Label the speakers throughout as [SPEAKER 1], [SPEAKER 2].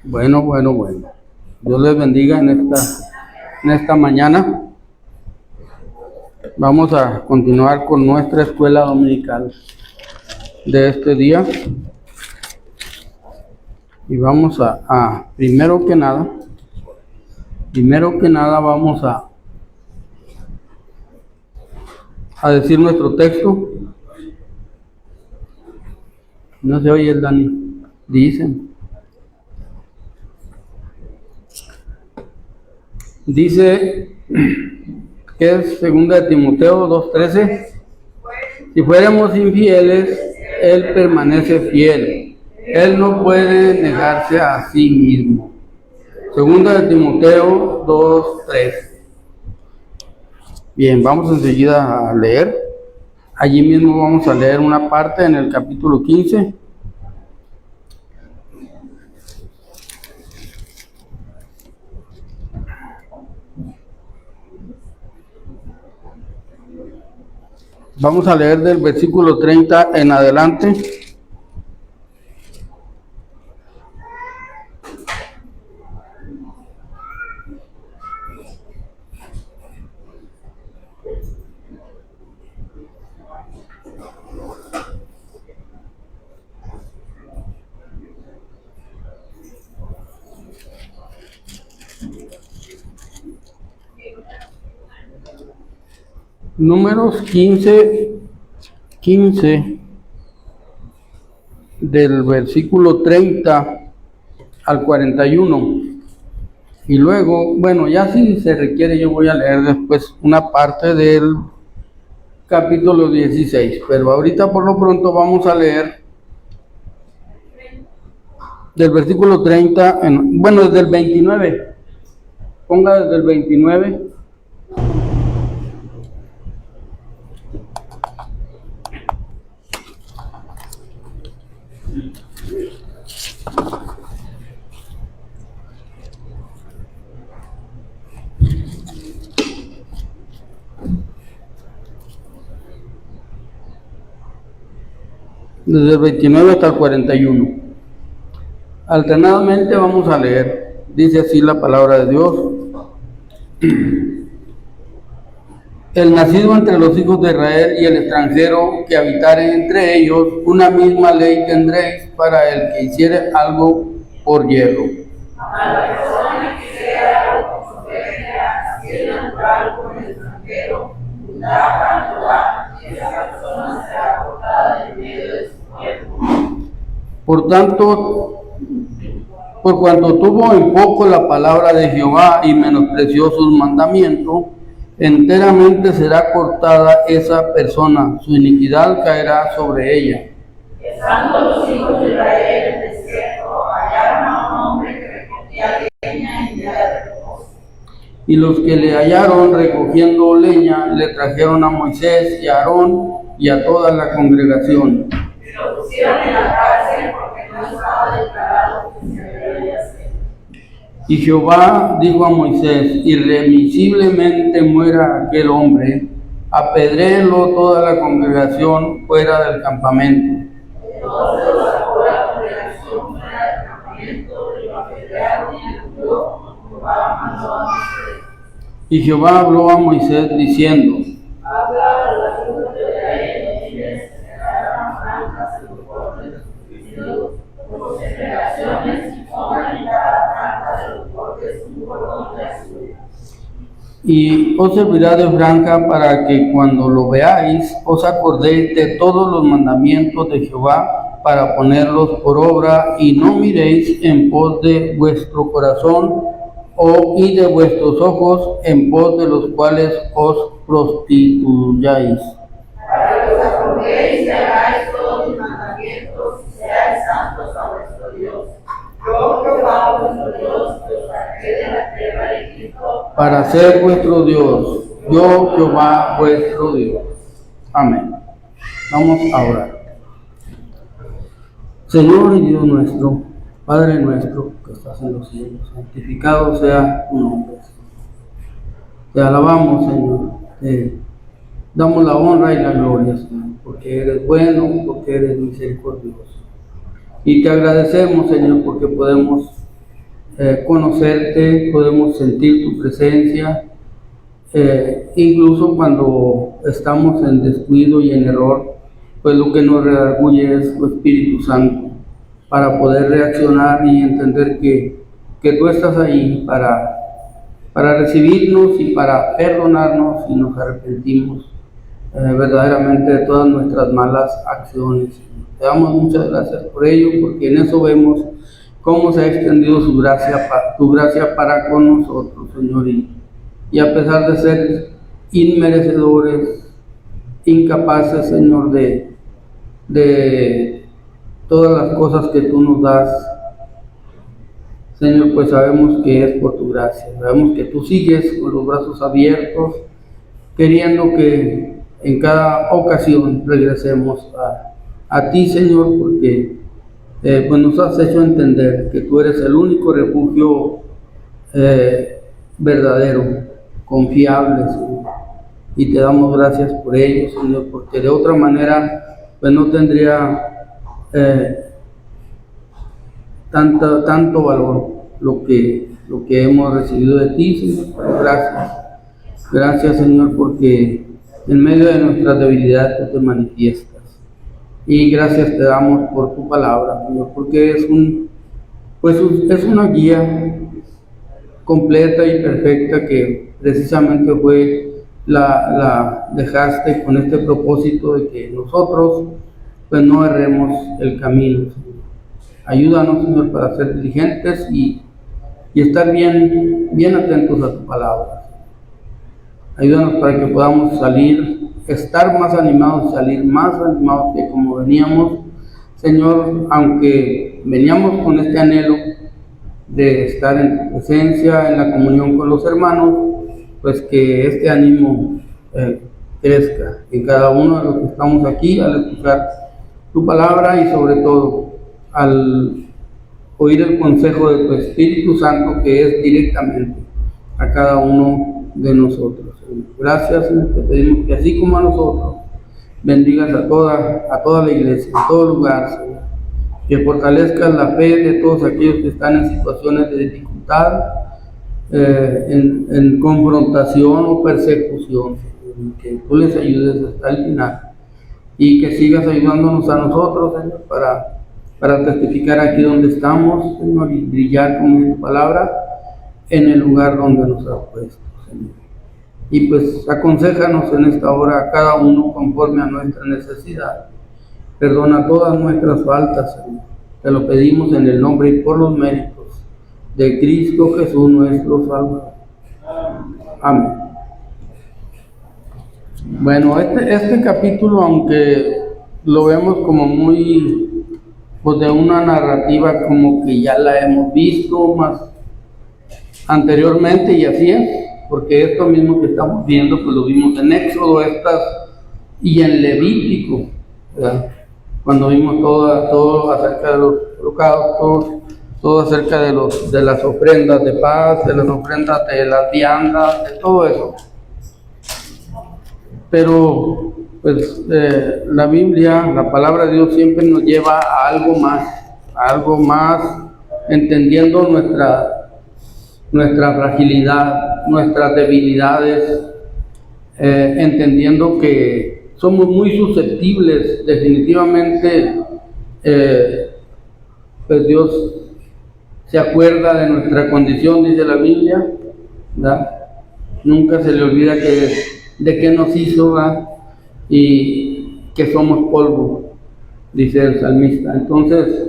[SPEAKER 1] Bueno. Dios les bendiga en esta mañana. Vamos a continuar con nuestra escuela dominical de este día. Y vamos a primero que nada vamos a decir nuestro texto. No se oye el Dani. Dice que es 2 de Timoteo 2:13. Si fuéramos infieles, Él permanece fiel. Él no puede negarse a sí mismo. 2 de Timoteo 2:3. Bien, vamos enseguida a leer. Allí mismo vamos a leer una parte en el capítulo 15. Vamos a leer del versículo 30 en adelante. Números 15 del versículo 30 al 41. Y luego, ya si se requiere, yo voy a leer después una parte del capítulo 16. Pero ahorita por lo pronto vamos a leer del versículo 30, desde el 29. Ponga desde el 29. Desde el 29 hasta el 41. Alternadamente vamos a leer. Dice así la palabra de Dios. El nacido entre los hijos de Israel y el extranjero que habitare entre ellos, una misma ley tendréis para el que hiciere algo por hielo. A la persona que sea algo por soberbia, haciendo natural con el extranjero, para Jehová, y esa persona será cortada en medio de su pueblo. Por tanto, por cuanto tuvo en poco la palabra de Jehová y menospreció sus mandamientos, enteramente será cortada esa persona, su iniquidad caerá sobre ella. Estando los hijos de Israel en el desierto, hallaron a un hombre que recogía leña en día de reposo. Y los que le hallaron recogiendo leña, le trajeron a Moisés y a Aarón y a toda la congregación. Y lo pusieron en la cárcel porque no estaba declarado que se debía de hacer. Y Jehová dijo a Moisés: irremisiblemente muera aquel hombre, apedréelo toda la congregación fuera del campamento. Entonces lo sacó la congregación fuera del campamento y lo apedrearon y el pueblo Jehová mandó a Moisés. Y Jehová habló a Moisés diciendo: habla a las hijas de Israel y diles que se hagan franjas en los bordes de sus vestidos por generaciones y pongan en cada franja de los bordes un cordón de azul. Y os servirá de franja para que cuando lo veáis os acordéis de todos los mandamientos de Jehová para ponerlos por obra, y no miréis en pos de vuestro corazón y de vuestros ojos en pos de los cuales os prostituyáis. Para que os acordéis y hagáis todos mis mandamientos y seáis santos a vuestro Dios. Yo, Jehová, vuestro Dios, que os saqué de la tierra de Egipto, para ser vuestro Dios. Yo, Jehová, vuestro Dios. Amén. Vamos a orar. Señor y Dios nuestro, Padre nuestro que estás en los cielos, santificado sea tu nombre. Te alabamos, Señor. Te damos la honra y la gloria, Señor, porque eres bueno, porque eres misericordioso. Y te agradecemos, Señor, porque podemos conocerte, podemos sentir tu presencia, incluso cuando estamos en descuido y en error, pues lo que nos redarguye es tu Espíritu Santo, para poder reaccionar y entender que tú estás ahí para recibirnos y para perdonarnos si nos arrepentimos verdaderamente de todas nuestras malas acciones. Te damos muchas gracias por ello, porque en eso vemos cómo se ha extendido tu gracia para con nosotros, Señor. Y a pesar de ser inmerecedores, incapaces, Señor, de todas las cosas que tú nos das, Señor, pues sabemos que es por tu gracia. Sabemos que tú sigues con los brazos abiertos, queriendo que en cada ocasión regresemos a ti, Señor, porque pues nos has hecho entender que tú eres el único refugio verdadero, confiable, Señor. Y te damos gracias por ello, Señor, porque de otra manera pues no tendría tanto valor lo que hemos recibido de ti, Señor. Pero gracias, Señor, porque en medio de nuestras debilidades tú te manifiestas. Y gracias te damos por tu palabra, Señor, porque es una guía completa y perfecta que precisamente la dejaste con este propósito de que nosotros pues no erremos el camino, Señor. Ayúdanos, Señor, para ser diligentes y estar bien atentos a tu palabra. Ayúdanos para que podamos estar más animados y salir más animados que como veníamos, Señor, aunque veníamos con este anhelo de estar en tu presencia, en la comunión con los hermanos, pues que este ánimo crezca en cada uno de los que estamos aquí al escuchar tu palabra y sobre todo al oír el consejo de tu Espíritu Santo, que es directamente a cada uno de nosotros. Gracias, Señor, te pedimos que así como a nosotros, bendigas a toda la iglesia, en todo lugar, Señor. Que fortalezcas la fe de todos aquellos que están en situaciones de dificultad, en confrontación o persecución, Señor. Que tú les ayudes hasta el final. Y que sigas ayudándonos a nosotros, Señor, para testificar aquí donde estamos, Señor, y brillar con tu palabra en el lugar donde nos has puesto, Señor. Y pues aconséjanos en esta hora a cada uno conforme a nuestra necesidad. Perdona todas nuestras faltas, Señor. Te lo pedimos en el nombre y por los méritos de Cristo Jesús, nuestro Salvador. Amén. Bueno, este capítulo, aunque lo vemos como muy, pues de una narrativa como que ya la hemos visto más anteriormente, y así es, porque esto mismo que estamos viendo, pues lo vimos en Éxodo y en Levítico, ¿verdad? Cuando vimos todo acerca de los holocaustos, todo acerca de las ofrendas de paz, de las ofrendas de las viandas, de todo eso. Pero pues la Biblia, la palabra de Dios siempre nos lleva a algo más, entendiendo nuestra fragilidad, nuestras debilidades, entendiendo que somos muy susceptibles. Definitivamente pues Dios se acuerda de nuestra condición, dice la Biblia, ¿verdad? Nunca se le olvida de qué nos hizo, ¿verdad? Y que somos polvo, dice el salmista. Entonces,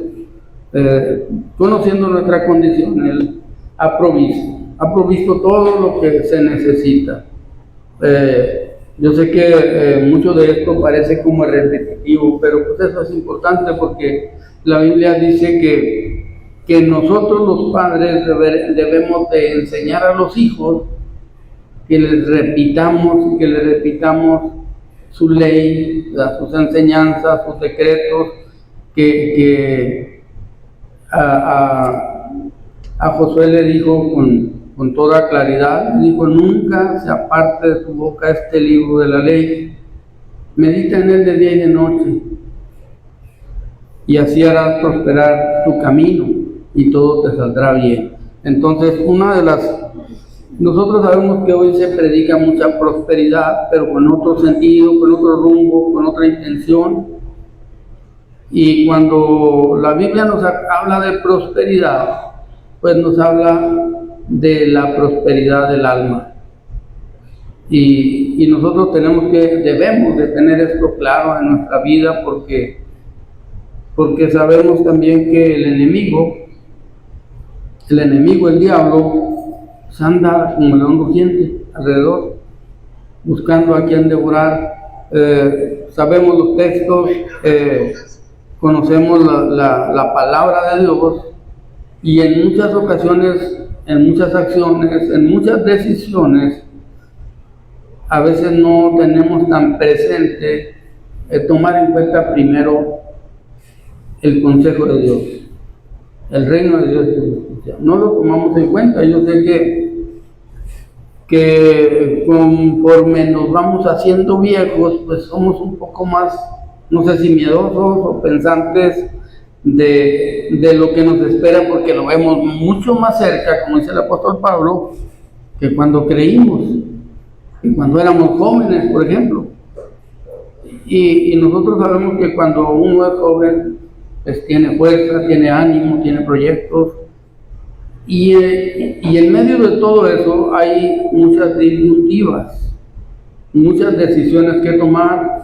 [SPEAKER 1] conociendo nuestra condición, Él ha provisto todo lo que se necesita. Yo sé que mucho de esto parece como repetitivo, pero pues eso es importante, porque la Biblia dice que nosotros los padres debemos de enseñar a los hijos que les repitamos su ley, sus enseñanzas, sus decretos, que a Josué le dijo con toda claridad, dijo: nunca se aparte de tu boca este libro de la ley, medita en él de día y de noche, y así harás prosperar tu camino y todo te saldrá bien. Entonces, nosotros sabemos que hoy se predica mucha prosperidad, pero con otro sentido, con otro rumbo, con otra intención. Y cuando la Biblia nos habla de prosperidad, pues nos habla de la prosperidad del alma. Y nosotros debemos de tener esto claro en nuestra vida, porque sabemos también que el enemigo, el diablo, se anda como león rugiente alrededor, buscando a quien devorar. Sabemos los textos, conocemos la palabra de Dios, y en muchas ocasiones, en muchas acciones, en muchas decisiones, a veces no tenemos tan presente tomar en cuenta primero el consejo de Dios, el reino de Dios. No lo tomamos en cuenta. Yo sé que conforme nos vamos haciendo viejos, pues somos un poco más, no sé si miedosos o pensantes de lo que nos espera, porque lo vemos mucho más cerca, como dice el apóstol Pablo, que cuando creímos, y cuando éramos jóvenes, por ejemplo. Y nosotros sabemos que cuando uno es joven, pues tiene fuerza, tiene ánimo, tiene proyectos, y en medio de todo eso hay muchas disyuntivas, muchas decisiones que tomar,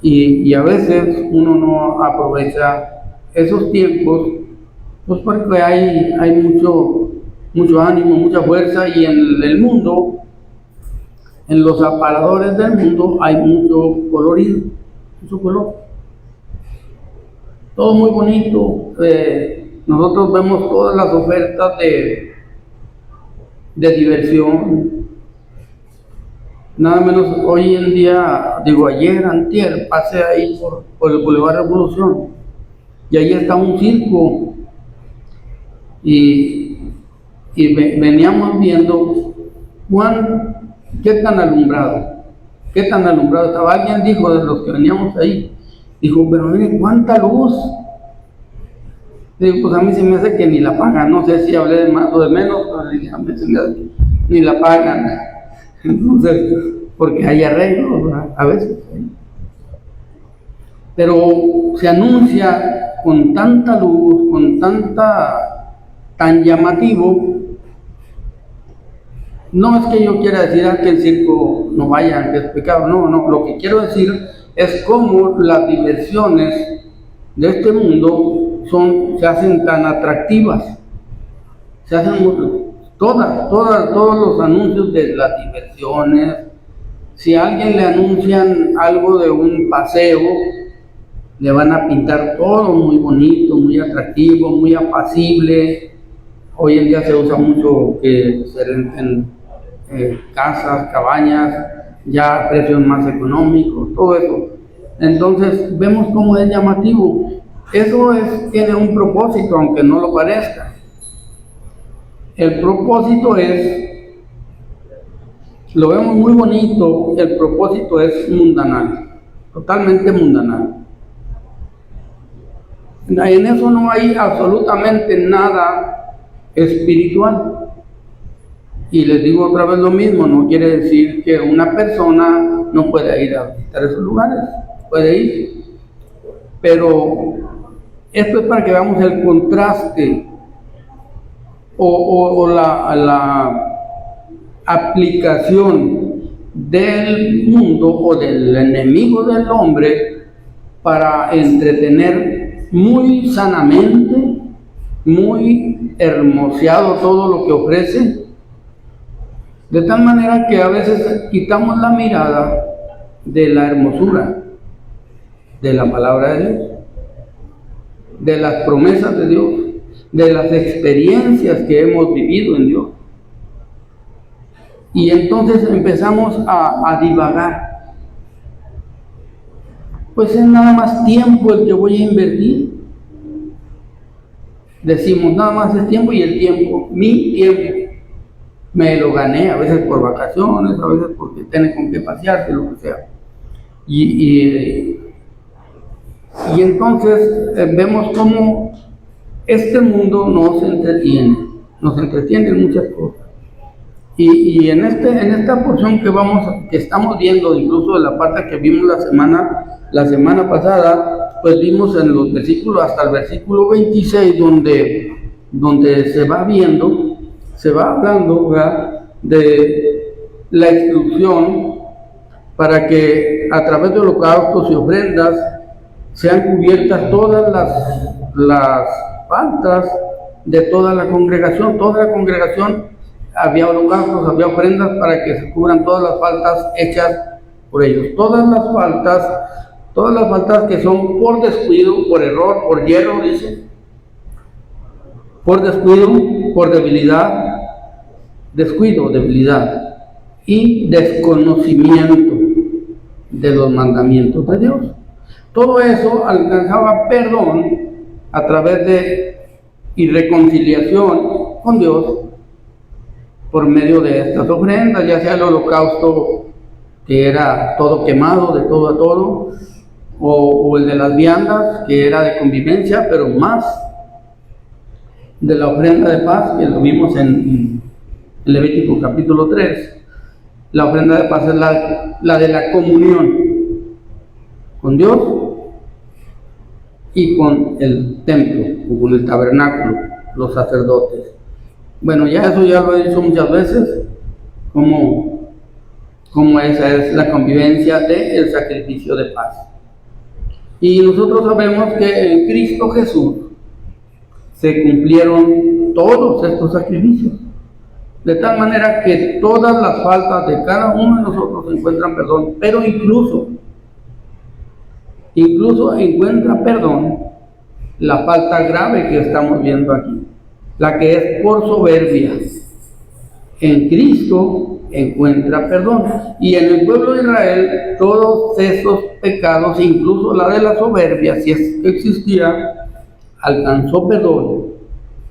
[SPEAKER 1] y a veces uno no aprovecha esos tiempos, pues porque hay mucho ánimo, mucha fuerza, y en el mundo, en los aparadores del mundo, hay mucho colorido, mucho color, todo muy bonito. Nosotros vemos todas las ofertas de diversión. Nada menos hoy en día, antier, pasé ahí por el Boulevard Revolución, y ahí está un circo, y veníamos viendo qué tan alumbrado estaba. Alguien dijo, de los que veníamos ahí, dijo, pero miren cuánta luz. Digo, pues a mí se me hace que ni la pagan. No sé si hablé de más o de menos, pero a mí se me hace que ni la pagan. Entonces, porque hay arreglos, ¿verdad? A veces, ¿sí? Pero se anuncia con tanta luz, tan llamativo. No es que yo quiera decir que el circo no vaya, que es pecado, no, lo que quiero decir es cómo las diversiones de este mundo se hacen tan atractivas, se hacen todos los anuncios de las diversiones. Si a alguien le anuncian algo de un paseo, le van a pintar todo muy bonito, muy atractivo, muy apacible. Hoy en día se usa mucho que se renten casas, cabañas, ya a precios más económicos, todo eso. Entonces vemos cómo es llamativo. Eso tiene un propósito, aunque no lo parezca. El propósito lo vemos muy bonito, el propósito es mundanal, totalmente mundanal. En eso no hay absolutamente nada espiritual. Y les digo otra vez lo mismo, no quiere decir que una persona no pueda ir a visitar esos lugares, puede ir. Pero esto es para que veamos el contraste o la aplicación del mundo o del enemigo del hombre para entretener muy sanamente, muy hermoseado todo lo que ofrece, de tal manera que a veces quitamos la mirada de la hermosura de la palabra de Dios, de las promesas de Dios, de las experiencias que hemos vivido en Dios. Y entonces empezamos a divagar. Pues es nada más tiempo el que voy a invertir. Decimos, nada más es tiempo, y el tiempo, mi tiempo, me lo gané, a veces por vacaciones, a veces porque tiene con qué pasearse, lo que sea. Y Y entonces vemos cómo este mundo nos entretiene en muchas cosas. Y en esta porción que estamos viendo, incluso de la parte que vimos la semana pasada, pues vimos en los versículos, hasta el versículo 26, donde se va viendo, se va hablando, ¿verdad?, de la instrucción para que a través de holocaustos y ofrendas sean cubiertas todas las faltas de toda la congregación. Toda la congregación había holocaustos, había ofrendas para que se cubran todas las faltas hechas por ellos. Todas las faltas que son por descuido, por error, por hierro, dice, por descuido, por debilidad, debilidad y desconocimiento de los mandamientos de Dios. Todo eso alcanzaba perdón a través de reconciliación con Dios por medio de estas ofrendas, ya sea el holocausto que era todo quemado, de todo a todo, o el de las viandas, que era de convivencia, pero más de la ofrenda de paz, que lo vimos en Levítico capítulo 3. La ofrenda de paz es la de la comunión con Dios y con el templo, o con el tabernáculo, los sacerdotes. Bueno, eso ya lo he dicho muchas veces, como esa es la convivencia del sacrificio de paz. Y nosotros sabemos que en Cristo Jesús se cumplieron todos estos sacrificios, de tal manera que todas las faltas de cada uno de nosotros encuentran perdón, pero incluso encuentra perdón la falta grave que estamos viendo aquí, la que es por soberbia. En Cristo encuentra perdón, y en el pueblo de Israel todos esos pecados, incluso la de la soberbia, si existía, alcanzó perdón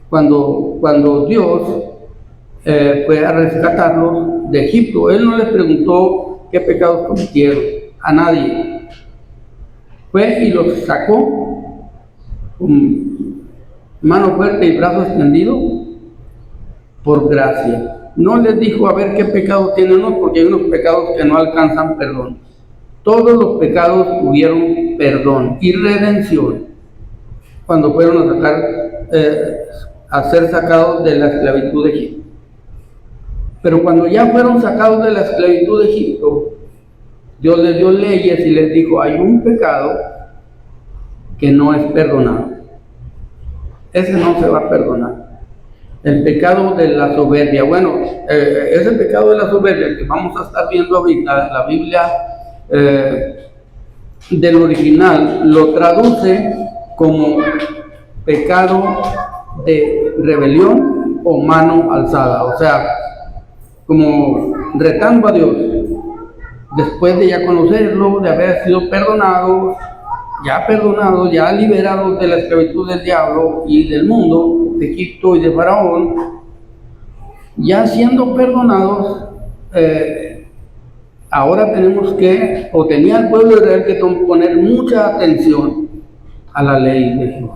[SPEAKER 1] cuando Dios fue a rescatarlos de Egipto. Él no les preguntó qué pecados cometieron, a nadie. Fue y los sacó con mano fuerte y brazo extendido por gracia. No les dijo a ver qué pecados tienen, no, porque hay unos pecados que no alcanzan perdón. Todos los pecados tuvieron perdón y redención cuando fueron a ser sacados de la esclavitud de Egipto. Pero cuando ya fueron sacados de la esclavitud de Egipto, Dios les dio leyes y les dijo: hay un pecado que no es perdonado. Ese no se va a perdonar. El pecado de la soberbia. Bueno, ese pecado de la soberbia que vamos a estar viendo ahorita, la Biblia del original lo traduce como pecado de rebelión o mano alzada. O sea, como retando a Dios, después de ya conocerlo, de haber sido perdonados, ya liberados de la esclavitud del diablo y del mundo, de Egipto y de Faraón, ya siendo perdonados, ahora tenía el pueblo de Israel que poner mucha atención a la ley de Dios.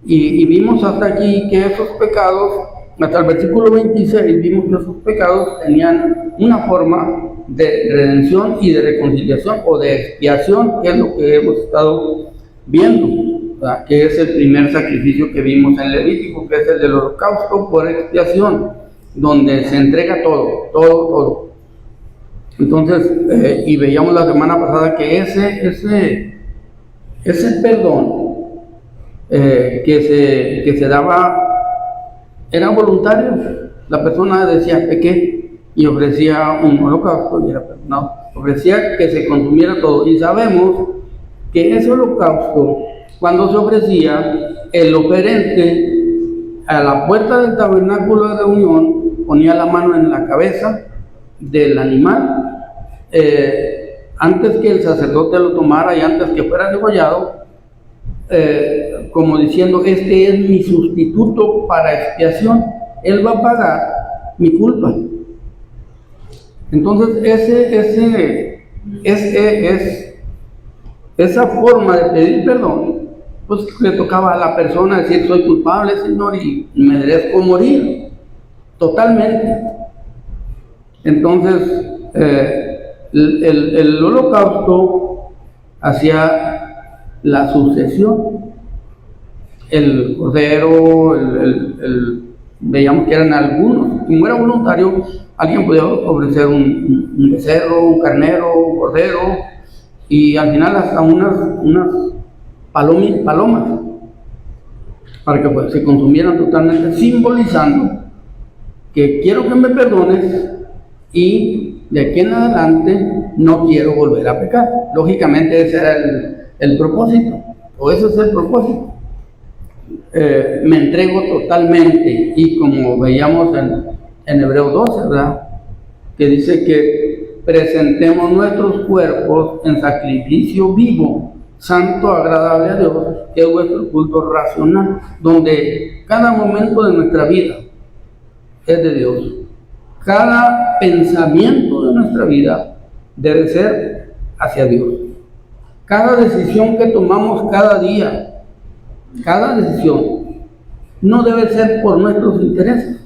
[SPEAKER 1] Y vimos hasta aquí que esos pecados, hasta el versículo 26, vimos que esos pecados tenían una forma de redención y de reconciliación o de expiación, que es lo que hemos estado viendo, ¿verdad? Que es el primer sacrificio que vimos en Levítico, que es el del holocausto por expiación, donde se entrega todo. Entonces, y veíamos la semana pasada que ese perdón que se daba era voluntario. La persona decía pequé y ofrecía un holocausto y era perdonado. Ofrecía que se consumiera todo. Y sabemos que ese holocausto, cuando se ofrecía, el oferente a la puerta del tabernáculo de reunión ponía la mano en la cabeza del animal, antes que el sacerdote lo tomara y antes que fuera degollado, como diciendo: este es mi sustituto para expiación, él va a pagar mi culpa. Entonces ese es esa forma de pedir perdón, pues le tocaba a la persona decir: soy culpable, Señor, y me merezco morir totalmente. Entonces, el holocausto hacía la sucesión. El cordero, veíamos que eran algunos, como era voluntario, alguien podía ofrecer un becerro, un carnero, un cordero, y al final hasta unas palomas, para que pues, se consumieran totalmente, simbolizando que quiero que me perdones y de aquí en adelante no quiero volver a pecar. Lógicamente ese era el propósito, o ese es el propósito. Me entrego totalmente, y como veíamos en Hebreos 12, ¿verdad?, que dice que presentemos nuestros cuerpos en sacrificio vivo, santo, agradable a Dios, que es vuestro culto racional, donde cada momento de nuestra vida es de Dios. Cada pensamiento de nuestra vida debe ser hacia Dios. Cada decisión que tomamos cada día, cada decisión, no debe ser por nuestros intereses,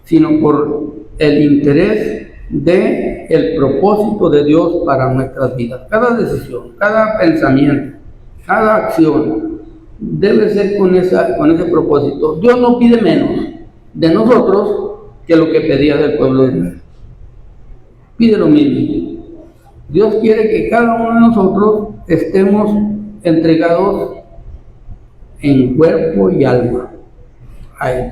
[SPEAKER 1] sino por el interés del propósito de Dios para nuestras vidas. Cada decisión, cada pensamiento, cada acción debe ser con ese propósito. Dios no pide menos de nosotros que lo que pedía del pueblo de Israel. Pide lo mismo. Dios quiere que cada uno de nosotros estemos entregados en cuerpo y alma a Él.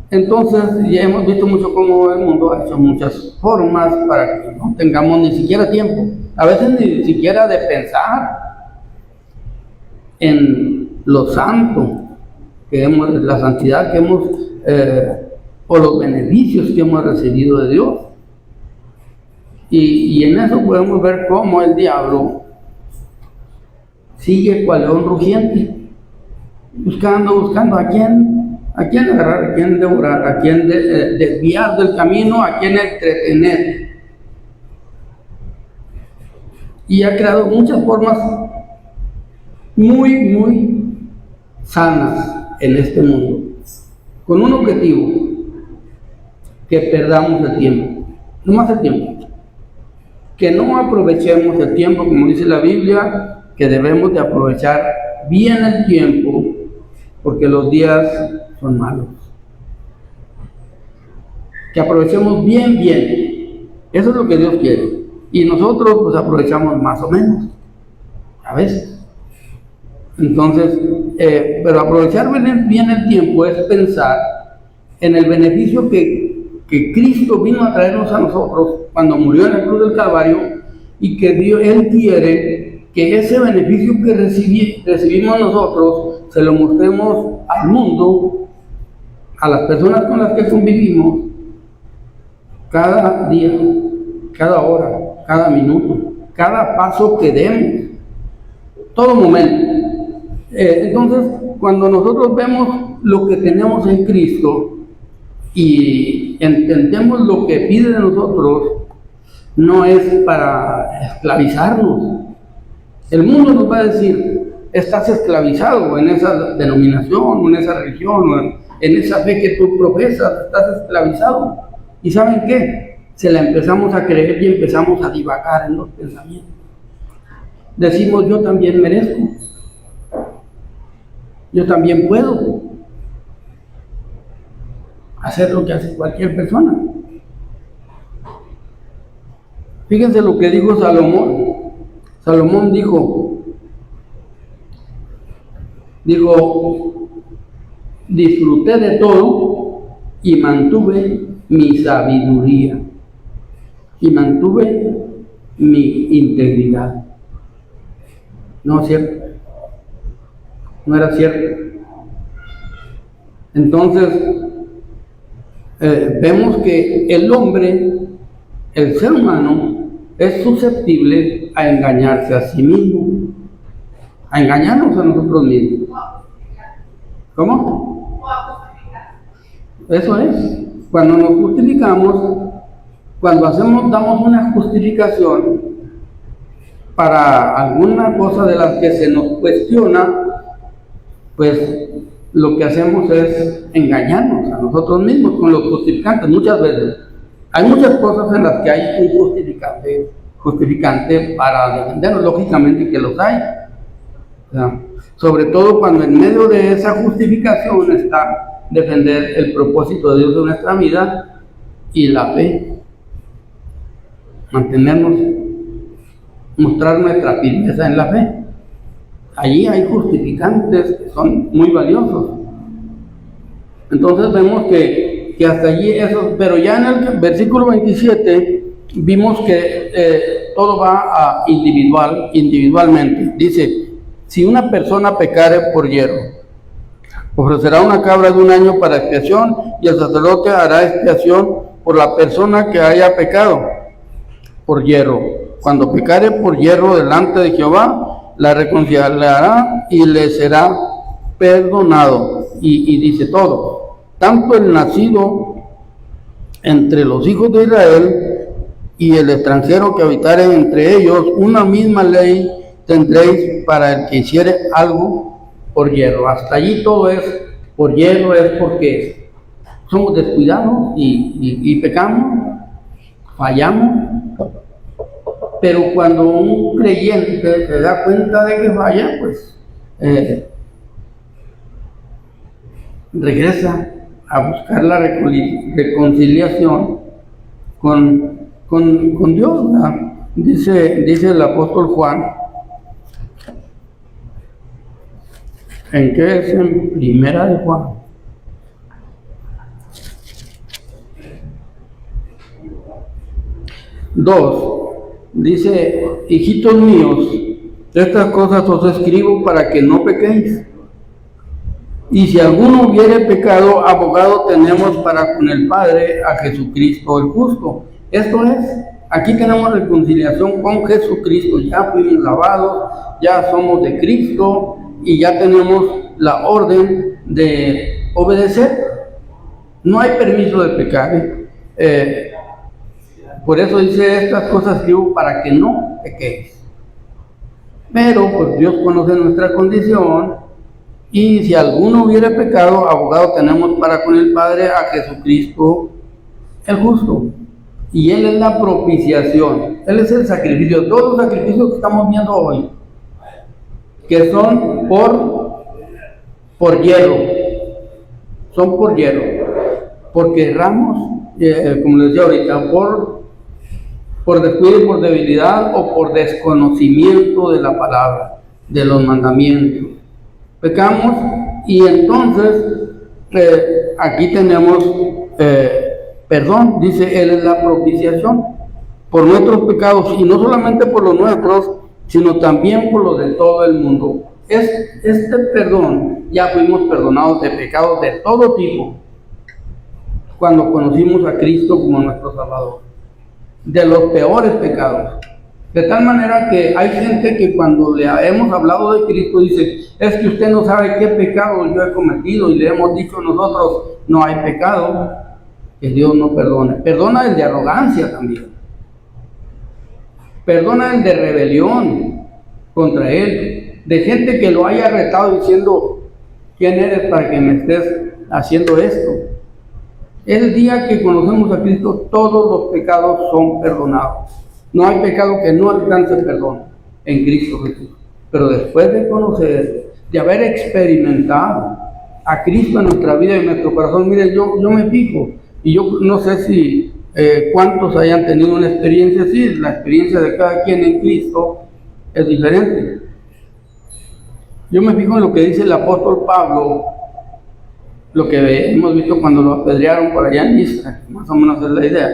[SPEAKER 1] Entonces, ya hemos visto mucho cómo el mundo ha hecho muchas formas para que no tengamos ni siquiera tiempo, a veces ni siquiera de pensar en lo santo que hemos, la santidad que hemos, o los beneficios que hemos recibido de Dios. Y en eso podemos ver cómo el diablo sigue cual león rugiente, buscando a quién agarrar, a quién devorar, a quién desviar del camino, a quién entretener. Y ha creado muchas formas muy, muy sanas en este mundo, con un objetivo: que perdamos el tiempo, no más el tiempo, que no aprovechemos el tiempo, como dice la Biblia, que debemos de aprovechar bien el tiempo, porque los días son malos. Que aprovechemos bien, eso es lo que Dios quiere, y nosotros pues aprovechamos más o menos, a veces. Entonces, pero aprovechar bien el tiempo es pensar en el beneficio que Cristo vino a traernos a nosotros cuando murió en la cruz del Calvario, y que Él quiere que ese beneficio que recibimos nosotros se lo mostremos al mundo, a las personas con las que convivimos, cada día, cada hora, cada minuto, cada paso que demos, todo momento. Entonces, cuando nosotros vemos lo que tenemos en Cristo y entendemos lo que pide de nosotros, no es para esclavizarnos. El mundo nos va a decir: estás esclavizado en esa denominación, o en esa religión, o en esa fe que tú profesas, estás esclavizado. ¿Y saben qué? Se la empezamos a creer y empezamos a divagar en los pensamientos. Decimos: yo también merezco, yo también puedo hacer lo que hace cualquier persona. Fíjense lo que dijo Salomón. Salomón dijo: disfruté de todo y mantuve mi sabiduría y mantuve mi integridad. No es cierto, no era cierto. Entonces, vemos que el hombre, el ser humano, es susceptible a engañarse a sí mismo, a engañarnos a nosotros mismos. ¿Cómo? Eso es. Cuando nos justificamos, cuando damos una justificación, para alguna cosa de las que se nos cuestiona, pues lo que hacemos es engañarnos a nosotros mismos con los justificantes. Muchas veces hay muchas cosas en las que hay un justificante para defendernos, lógicamente que los hay. O sea, sobre todo cuando en medio de esa justificación está defender el propósito de Dios de nuestra vida y la fe. Mantenernos, mostrar nuestra firmeza en la fe. Allí hay justificantes que son muy valiosos. Entonces vemos que hasta allí eso, pero ya en el versículo 27 vimos que todo va individualmente. Dice, si una persona pecare por hierro, ofrecerá una cabra de 1 año para expiación, y el sacerdote hará expiación por la persona que haya pecado por hierro. Cuando pecare por hierro delante de Jehová, la reconciliará y le será perdonado. Y dice todo, tanto el nacido entre los hijos de Israel y el extranjero que habitare entre ellos, una misma ley tendréis para el que hiciere algo por hierro. Hasta allí todo es por hierro, es porque somos descuidados y pecamos, fallamos. Pero cuando un creyente se da cuenta de que falla, pues regresa a buscar la reconciliación con Dios, ¿verdad? Dice el apóstol Juan, ¿en qué es? En Primera de Juan. Dice, hijitos míos, estas cosas os escribo para que no pequéis. Y si alguno hubiere pecado, abogado tenemos para con el Padre a Jesucristo el justo. Esto es, aquí tenemos reconciliación con Jesucristo, ya fuimos lavados, ya somos de Cristo y ya tenemos la orden de obedecer. No hay permiso de pecar. Por eso dice, estas cosas escribo para que no pequéis. Pero pues Dios conoce nuestra condición, y si alguno hubiera pecado, abogado tenemos para con el Padre a Jesucristo el justo. Y Él es la propiciación, Él es el sacrificio. Todos los sacrificios que estamos viendo hoy, que son por hierro, son por hierro, porque erramos, como les decía ahorita, por descuido y por debilidad, o por desconocimiento de la palabra, de los mandamientos. Pecamos, y entonces aquí tenemos perdón. Dice, Él es la propiciación por nuestros pecados, y no solamente por los nuestros, sino también por los de todo el mundo. Este perdón, ya fuimos perdonados de pecados de todo tipo cuando conocimos a Cristo como nuestro Salvador, de los peores pecados. De tal manera que hay gente que cuando le hemos hablado de Cristo dice, es que usted no sabe qué pecado yo he cometido, y le hemos dicho nosotros, no hay pecado que Dios no perdone. Perdona el de arrogancia también, perdona el de rebelión contra Él, de gente que lo haya retado diciendo, ¿quién eres para que me estés haciendo esto? El día que conocemos a Cristo, todos los pecados son perdonados. No hay pecado que no alcance perdón en Cristo Jesús. Pero después de conocer, de haber experimentado a Cristo en nuestra vida y en nuestro corazón, miren, yo me fijo, y yo no sé si cuántos hayan tenido una experiencia así. La experiencia de cada quien en Cristo es diferente. Yo me fijo en lo que dice el apóstol Pablo, lo que hemos visto cuando lo apedrearon por allá en Listra, más o menos es la idea,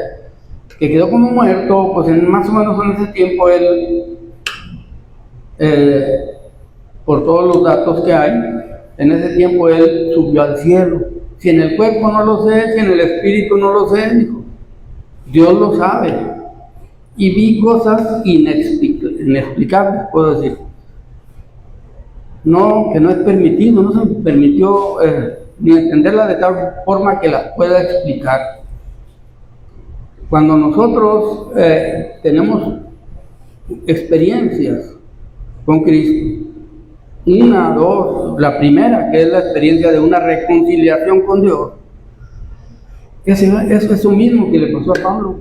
[SPEAKER 1] que quedó como muerto. Pues más o menos en ese tiempo él, por todos los datos que hay, en ese tiempo él subió al cielo. Si en el cuerpo no lo sé, si en el espíritu no lo sé, dijo, Dios lo sabe. Y vi cosas inexplicables, puedo decir. No, que no es permitido, no se permitió ni entenderla de tal forma que las pueda explicar. Cuando nosotros tenemos experiencias con Cristo. Una, dos, la primera, que es la experiencia de una reconciliación con Dios. Es eso mismo que le pasó a Pablo.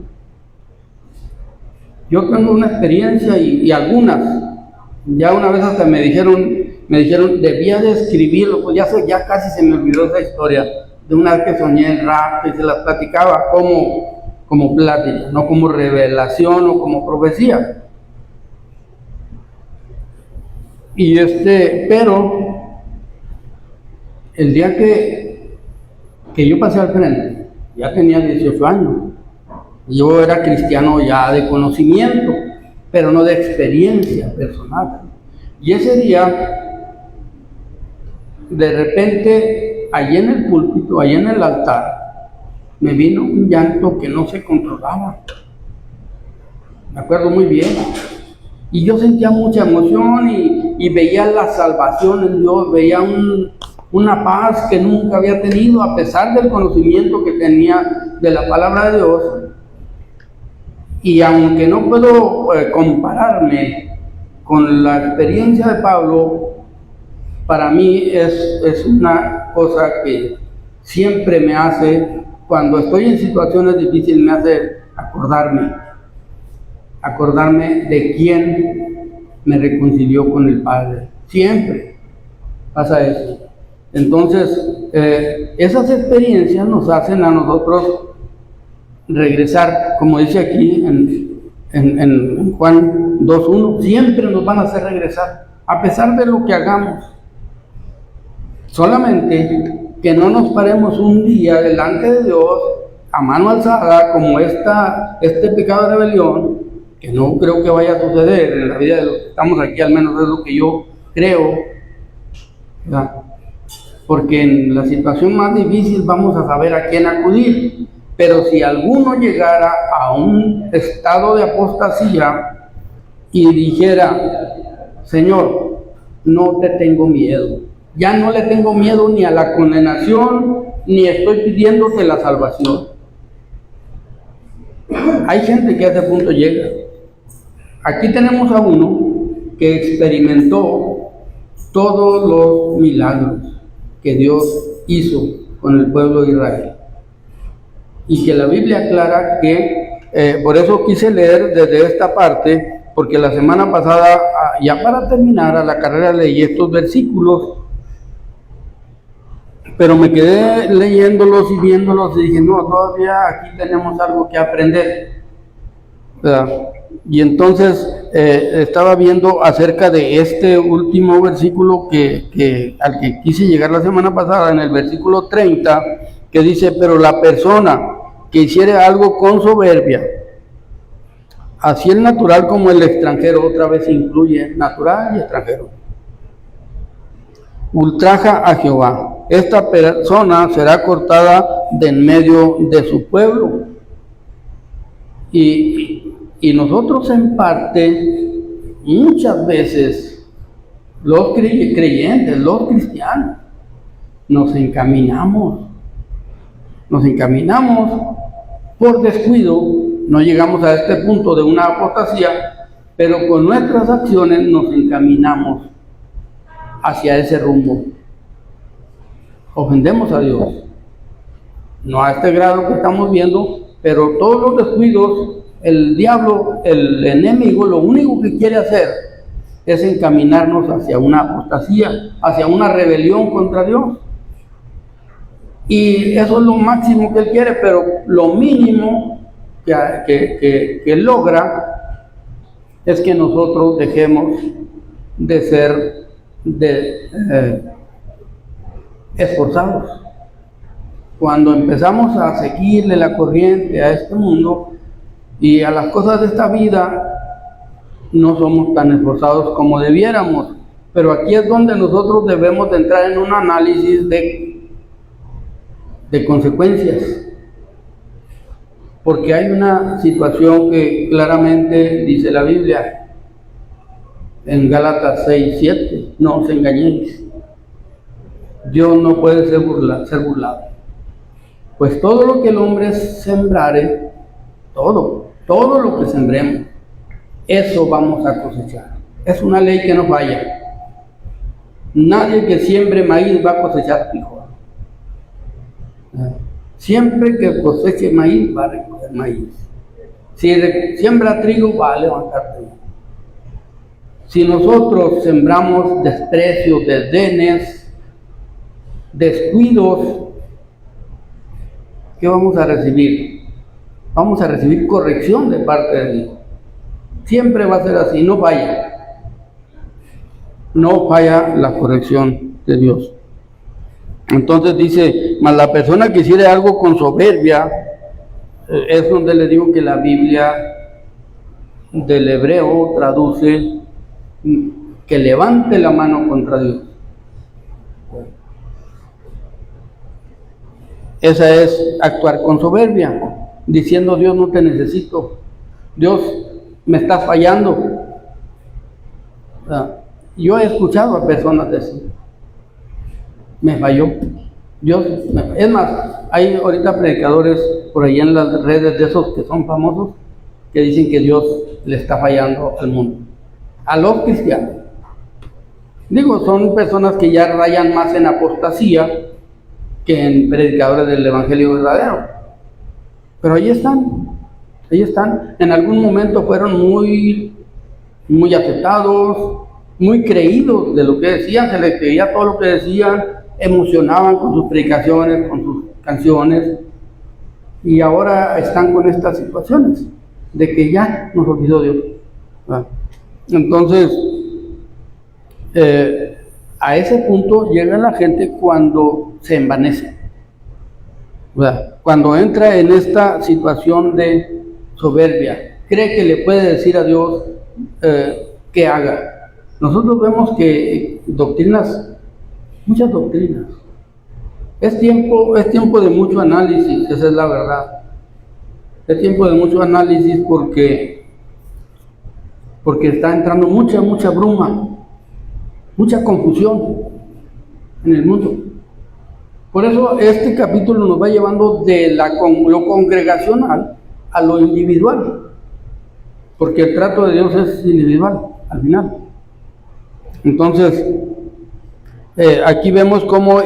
[SPEAKER 1] Yo tengo una experiencia y algunas, ya una vez hasta me dijeron, debía de escribirlo, pues ya casi se me olvidó esa historia, de una vez que soñé el rapto y se las platicaba como plática, no como revelación o como profecía. Pero el día que yo pasé al frente, ya tenía 18 años, yo era cristiano ya de conocimiento, pero no de experiencia personal. Y ese día, de repente, allí en el púlpito, allí en el altar, me vino un llanto que no se controlaba. Me acuerdo muy bien. Y yo sentía mucha emoción y veía la salvación en Dios, veía una paz que nunca había tenido, a pesar del conocimiento que tenía de la palabra de Dios. Y aunque no puedo compararme con la experiencia de Pablo, para mí es una cosa que siempre me hace, cuando estoy en situaciones difíciles, me hace acordarme de quién me reconcilió con el Padre. Siempre pasa eso. Entonces, esas experiencias nos hacen a nosotros regresar, como dice aquí en Juan 2:1, siempre nos van a hacer regresar, a pesar de lo que hagamos. Solamente que no nos paremos un día delante de Dios a mano alzada como este pecado de rebelión, que no creo que vaya a suceder en la vida de los que estamos aquí, al menos es lo que yo creo, ¿verdad? Porque en la situación más difícil vamos a saber a quién acudir. Pero si alguno llegara a un estado de apostasía y dijera, Señor, no te tengo miedo, ya no le tengo miedo ni a la condenación, ni estoy pidiéndote la salvación. Hay gente que a ese punto llega. Aquí tenemos a uno que experimentó todos los milagros que Dios hizo con el pueblo de Israel. Y que la Biblia aclara que, por eso quise leer desde esta parte, porque la semana pasada, ya para terminar a la carrera, leí estos versículos, pero me quedé leyéndolos y viéndolos y dije, no, todavía aquí tenemos algo que aprender, ¿verdad? Y entonces estaba viendo acerca de este último versículo al que quise llegar la semana pasada, en el versículo 30, que dice, pero la persona que hiciere algo con soberbia, así el natural como el extranjero, otra vez incluye natural y extranjero, ultraja a Jehová, esta persona será cortada de en medio de su pueblo. Y nosotros en parte, muchas veces, los creyentes, los cristianos, nos encaminamos por descuido, no llegamos a este punto de una apostasía, pero con nuestras acciones nos encaminamos hacia ese rumbo. Ofendemos a Dios, no a este grado que estamos viendo, pero todos los descuidos, el diablo, el enemigo, lo único que quiere hacer es encaminarnos hacia una apostasía, hacia una rebelión contra Dios. Y eso es lo máximo que él quiere, pero lo mínimo que logra es que nosotros dejemos de ser esforzados. Cuando empezamos a seguirle la corriente a este mundo y a las cosas de esta vida, no somos tan esforzados como debiéramos. Pero aquí es donde nosotros debemos de entrar en un análisis de consecuencias, porque hay una situación que claramente dice la Biblia en Gálatas 6:7, no os engañéis, Dios no puede ser burlado, pues todo lo que el hombre sembrare, todo lo que sembremos, eso vamos a cosechar. Es una ley que no falla. Nadie que siembre maíz va a cosechar frijol. Siempre que coseche maíz va a recoger maíz. Si siembra trigo va a levantar trigo. Si nosotros sembramos desprecios, desdenes, descuidos, ¿qué vamos a recibir? Vamos a recibir corrección de parte de Dios. Siempre va a ser así, no falla. No falla la corrección de Dios. Entonces dice, mas la persona que hiciere algo con soberbia, es donde le digo que la Biblia del hebreo traduce que levante la mano contra Dios. Esa es actuar con soberbia, diciendo: Dios, no te necesito, Dios, me estás fallando. Yo he escuchado a personas decir: me falló Dios. Es más, hay ahorita predicadores por ahí en las redes de esos que son famosos que dicen que Dios le está fallando al mundo, a los cristianos. Digo, son personas que ya rayan más en apostasía que en predicadores del evangelio verdadero, pero ahí están. En algún momento fueron muy aceptados, muy creídos de lo que decían, se les creía todo lo que decían, emocionaban con sus predicaciones, con sus canciones, y ahora están con estas situaciones de que ya nos olvidó Dios. Entonces, a ese punto llega la gente cuando se envanece, cuando entra en esta situación de soberbia, cree que le puede decir a Dios que haga. Nosotros vemos que muchas doctrinas, es tiempo de mucho análisis, esa es la verdad. Es tiempo de mucho análisis porque está entrando mucha bruma, mucha confusión en el mundo. Por eso este capítulo nos va llevando de lo congregacional a lo individual, porque el trato de Dios es individual al final. Entonces, aquí vemos cómo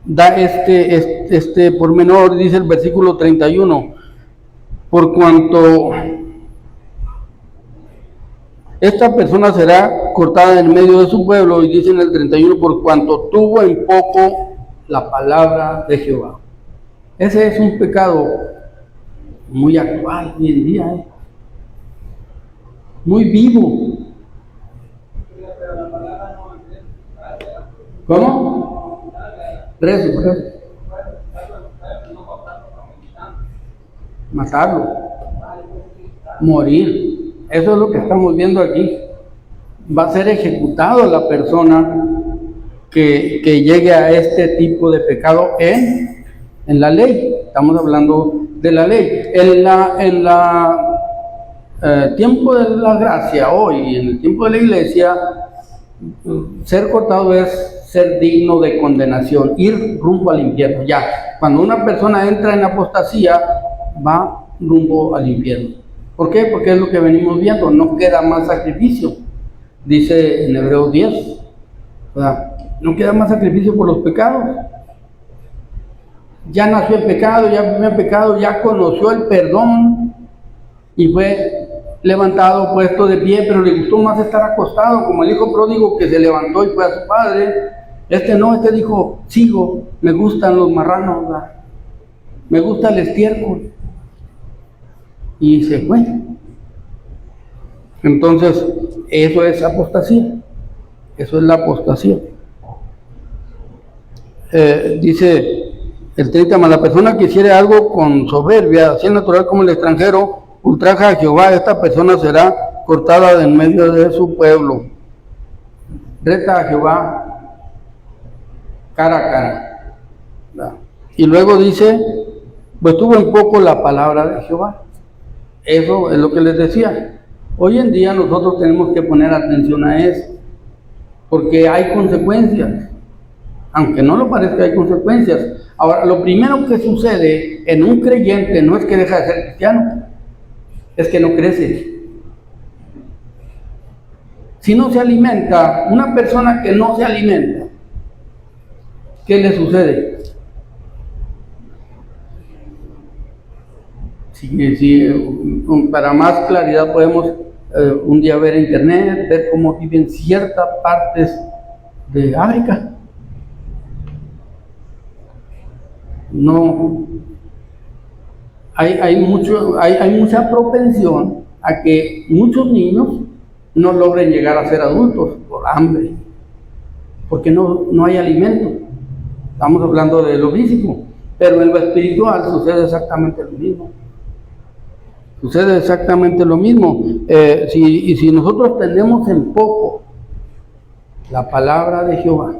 [SPEAKER 1] da este pormenor. Dice el versículo 31, por cuanto esta persona será cortada en medio de su pueblo, y dice en el 31, por cuanto tuvo en poco la palabra de Jehová. Ese es un pecado muy actual hoy en día, muy vivo. ¿Cómo? Rezo. Matarlo, morir. Eso es lo que estamos viendo aquí. Va a ser ejecutado la persona que llegue a este tipo de pecado en la ley. Estamos hablando de la ley. En la tiempo de la gracia hoy, en el tiempo de la iglesia, ser cortado es ser digno de condenación, ir rumbo al infierno. Ya, cuando una persona entra en apostasía, va rumbo al infierno. ¿Por qué? Porque es lo que venimos viendo, no queda más sacrificio. Dice en Hebreos 10, no queda más sacrificio por los pecados. Ya nació el pecado, ya vivió el pecado, ya conoció el perdón y fue levantado, puesto de pie, pero le gustó más estar acostado, como el hijo pródigo que se levantó y fue a su padre. Este dijo: sigo, me gustan los marranos, me gusta el estiércol, y se fue. Entonces, eso es apostasía, eso es la apostasía. Dice el 30, mas la persona que hiciere algo con soberbia, así es natural como el extranjero, ultraja a Jehová, esta persona será cortada de en medio de su pueblo. Reta a Jehová cara a cara. Y luego dice: pues tuvo en poco la palabra de Jehová. Eso es lo que les decía. Hoy en día nosotros tenemos que poner atención a eso, porque hay consecuencias. Aunque no lo parezca, hay consecuencias. Ahora, lo primero que sucede en un creyente no es que deja de ser cristiano, es que no crece. Si no se alimenta, una persona que no se alimenta, ¿qué le sucede? Si para más claridad podemos un día ver en internet, ver cómo viven ciertas partes de África. No, hay mucha propensión a que muchos niños no logren llegar a ser adultos por hambre, porque no hay alimento. Estamos hablando de lo físico, pero en lo espiritual sucede exactamente lo mismo. Sucede exactamente lo mismo. Si nosotros tenemos en poco la palabra de Jehová,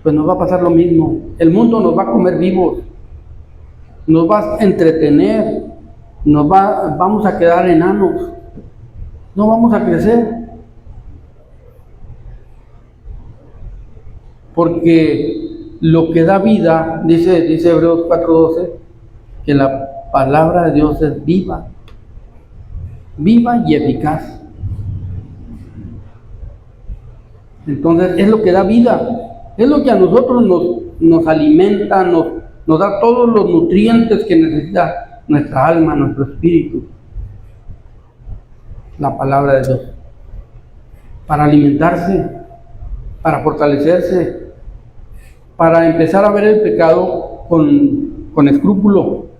[SPEAKER 1] pues nos va a pasar lo mismo. El mundo nos va a comer vivos, nos va a entretener, vamos a quedar enanos, no vamos a crecer. Porque lo que da vida, dice Hebreos 4:12, que la palabra de Dios es viva y eficaz. Entonces es lo que da vida, es lo que a nosotros nos alimenta, nos da todos los nutrientes que necesita nuestra alma, nuestro espíritu. La palabra de Dios, para alimentarse, para fortalecerse, para empezar a ver el pecado con escrúpulo,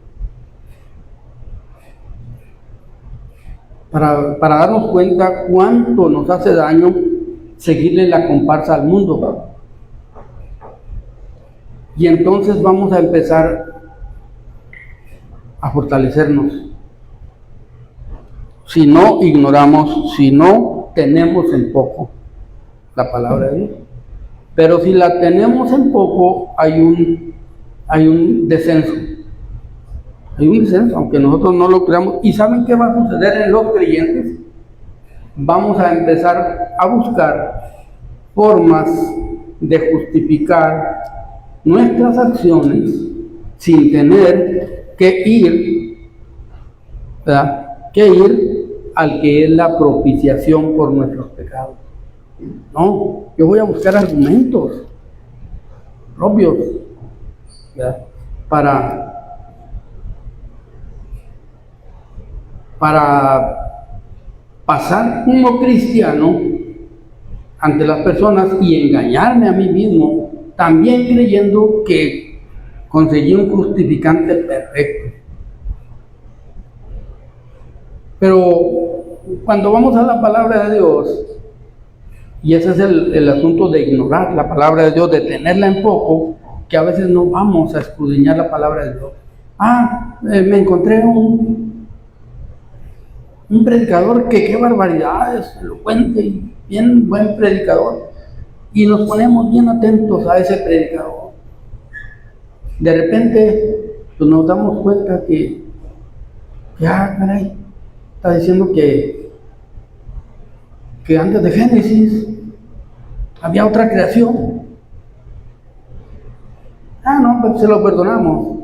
[SPEAKER 1] para darnos cuenta cuánto nos hace daño seguirle la comparsa al mundo. Y entonces vamos a empezar a fortalecernos. Si no ignoramos, si no tenemos en poco la palabra de Dios. Pero si la tenemos en poco, hay un descenso. Hay un descenso, aunque nosotros no lo creamos. ¿Y saben qué va a suceder en los creyentes? Vamos a empezar a buscar formas de justificar nuestras acciones sin tener que ir, ¿verdad? Al que es la propiciación por nuestros pecados. No, yo voy a buscar argumentos propios, ¿verdad? Para pasar como cristiano ante las personas y engañarme a mí mismo, también creyendo que conseguí un justificante perfecto. Pero cuando vamos a la palabra de Dios, y ese es el asunto de ignorar la palabra de Dios, de tenerla en poco, que a veces no vamos a escudriñar la palabra de Dios. Me encontré un predicador que qué barbaridades, elocuente y bien buen predicador, y nos ponemos bien atentos a ese predicador. De repente pues nos damos cuenta que caray, está diciendo que antes de Génesis había otra creación. No, pues se lo perdonamos.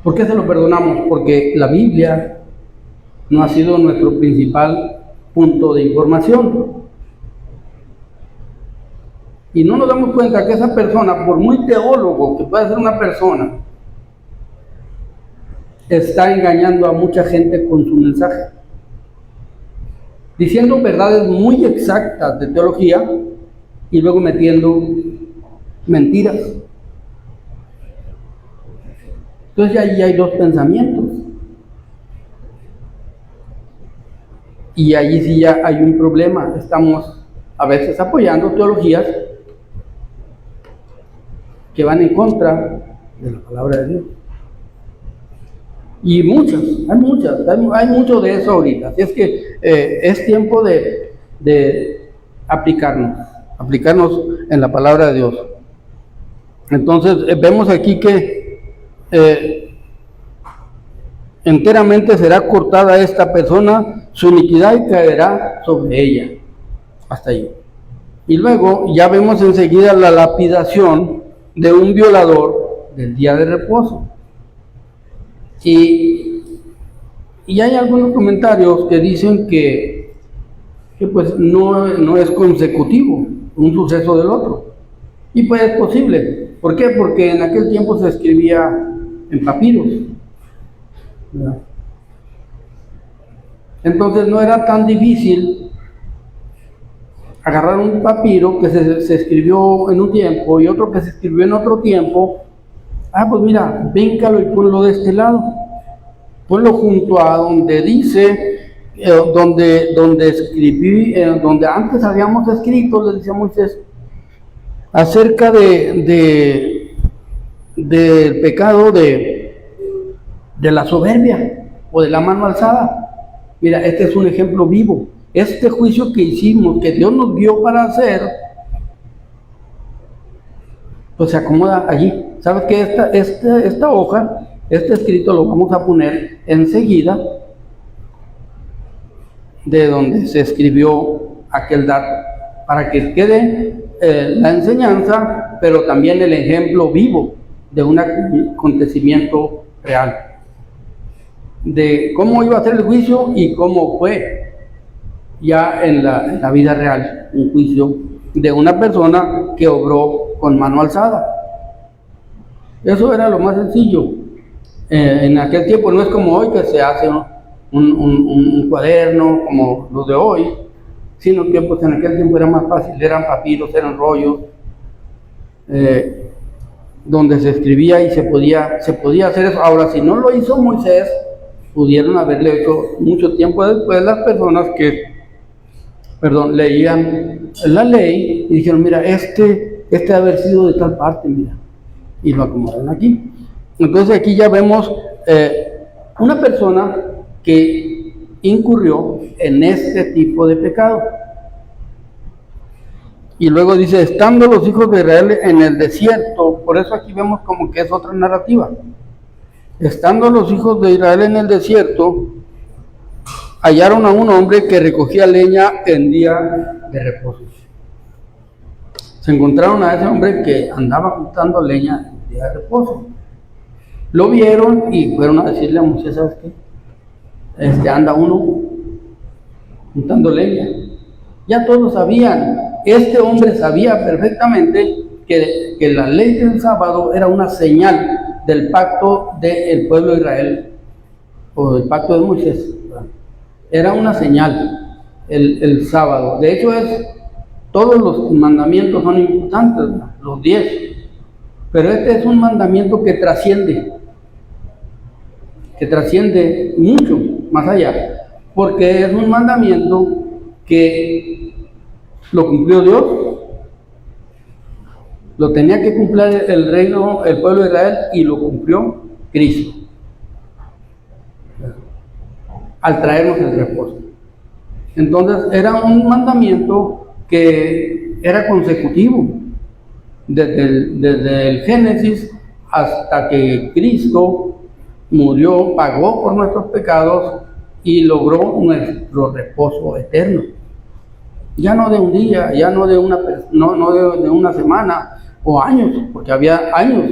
[SPEAKER 1] ¿Por qué se lo perdonamos? Porque la Biblia no ha sido nuestro principal punto de información. Y no nos damos cuenta que esa persona, por muy teólogo que pueda ser una persona, está engañando a mucha gente con su mensaje, diciendo verdades muy exactas de teología y luego metiendo mentiras. Entonces ahí hay dos pensamientos. Y allí sí ya hay un problema. Estamos a veces apoyando teologías que van en contra de la palabra de Dios. Y hay mucho de eso ahorita. Así es que es tiempo de aplicarnos en la palabra de Dios. Entonces vemos aquí que enteramente será cortada esta persona su iniquidad y caerá sobre ella. Hasta ahí. Y luego ya vemos enseguida la lapidación de un violador del día de reposo. Y Y hay algunos comentarios que dicen que pues no es consecutivo un suceso del otro. Y pues es posible. ¿Por qué? Porque en aquel tiempo se escribía en papiros, ¿verdad? Entonces no era tan difícil agarrar un papiro que se escribió en un tiempo y otro que se escribió en otro tiempo. Ah, pues mira, víncalo y ponlo de este lado. Ponlo junto a donde dice, donde escribí, donde antes habíamos escrito, le decía Moisés, acerca del pecado de la soberbia o de la mano alzada. Mira, este es un ejemplo vivo. Este juicio que hicimos, que Dios nos dio para hacer, pues se acomoda allí. ¿Sabes qué? Esta hoja, este escrito lo vamos a poner enseguida de donde se escribió aquel dato, para que quede la enseñanza, pero también el ejemplo vivo de un acontecimiento real, de cómo iba a ser el juicio y cómo fue ya en la vida real, un juicio de una persona que obró con mano alzada. Eso era lo más sencillo. En aquel tiempo no es como hoy, que se hace un cuaderno como los de hoy, sino que pues en aquel tiempo era más fácil, eran papiros, eran rollos, donde se escribía y se podía hacer eso. Ahora, si no lo hizo Moisés, pudieron haberle hecho mucho tiempo después las personas que leían la ley y dijeron, mira, este debe haber sido de tal parte, mira, y lo acomodaron aquí. Entonces aquí ya vemos una persona que incurrió en este tipo de pecado. Y luego dice, estando los hijos de Israel en el desierto, por eso aquí vemos como que es otra narrativa. Estando los hijos de Israel en el desierto, hallaron a un hombre que recogía leña en día de reposo. Se encontraron a ese hombre que andaba juntando leña en día de reposo. Lo vieron y fueron a decirle a Moisés, ¿sabes qué? Anda uno juntando leña. Ya todos sabían, este hombre sabía perfectamente que la ley del sábado era una señal del pacto del pueblo de Israel, o del pacto de Moisés. Era una señal el sábado. De hecho, todos los mandamientos son importantes, los 10. Pero este es un mandamiento que trasciende mucho más allá, porque es un mandamiento que lo cumplió Dios, lo tenía que cumplir el pueblo de Israel, y lo cumplió Cristo al traernos el reposo. Entonces era un mandamiento que era consecutivo desde el Génesis hasta que Cristo murió, pagó por nuestros pecados y logró nuestro reposo eterno. Ya no de un día, ya no de una semana o años, porque había años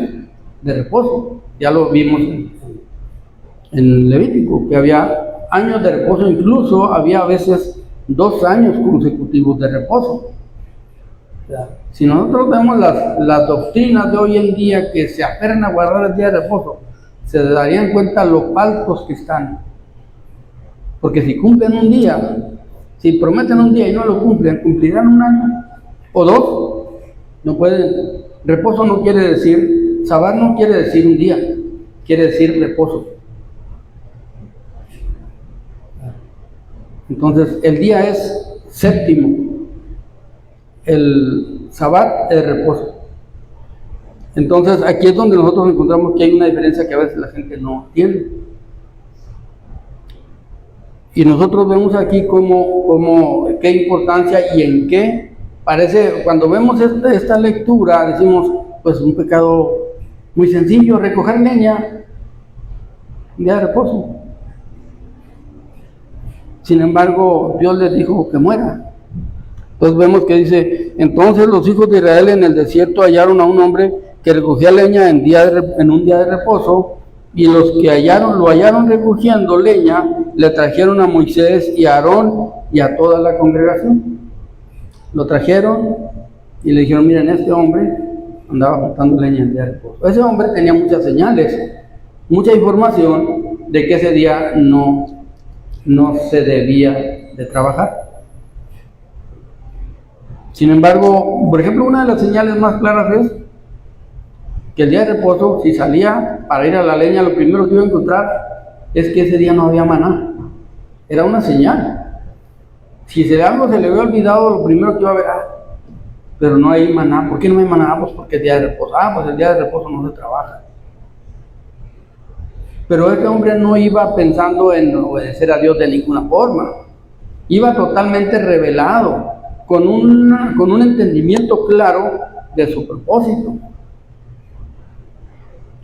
[SPEAKER 1] de reposo. Ya lo vimos en Levítico, que había años de reposo, incluso había a veces 2 años consecutivos de reposo. O sea, si nosotros vemos las doctrinas de hoy en día que se aferran a guardar el día de reposo, se darían cuenta lo faltos que están. Porque si cumplen un día, si prometen un día y no lo cumplen, ¿cumplirán un año o 2? No pueden. Reposo no quiere decir, Sabbat no quiere decir un día, quiere decir reposo. Entonces el día es séptimo, el Sabbat es reposo. Entonces aquí es donde nosotros encontramos que hay una diferencia que a veces la gente no entiende. Y nosotros vemos aquí qué importancia y en qué parece, cuando vemos esta lectura, decimos, pues un pecado muy sencillo, recoger leña, día de reposo. Sin embargo, Dios les dijo que muera. Entonces vemos que dice, entonces los hijos de Israel en el desierto hallaron a un hombre que recogía leña en un día de reposo, Y los que lo hallaron recogiendo leña, le trajeron a Moisés y a Aarón y a toda la congregación. Lo trajeron y le dijeron, miren, este hombre andaba juntando leña en el día de reposo. Ese hombre tenía muchas señales, mucha información de que ese día no se debía de trabajar. Sin embargo, por ejemplo, una de las señales más claras es que el día de reposo, si salía para ir a la leña, lo primero que iba a encontrar es que ese día no había maná. Era una señal. Si algo se le había olvidado, lo primero que iba a ver, pero no hay maná. ¿Por qué no hay maná? Pues porque es día de reposo. Pues el día de reposo no se trabaja. Pero este hombre no iba pensando en obedecer a Dios de ninguna forma. Iba totalmente revelado, con un entendimiento claro de su propósito.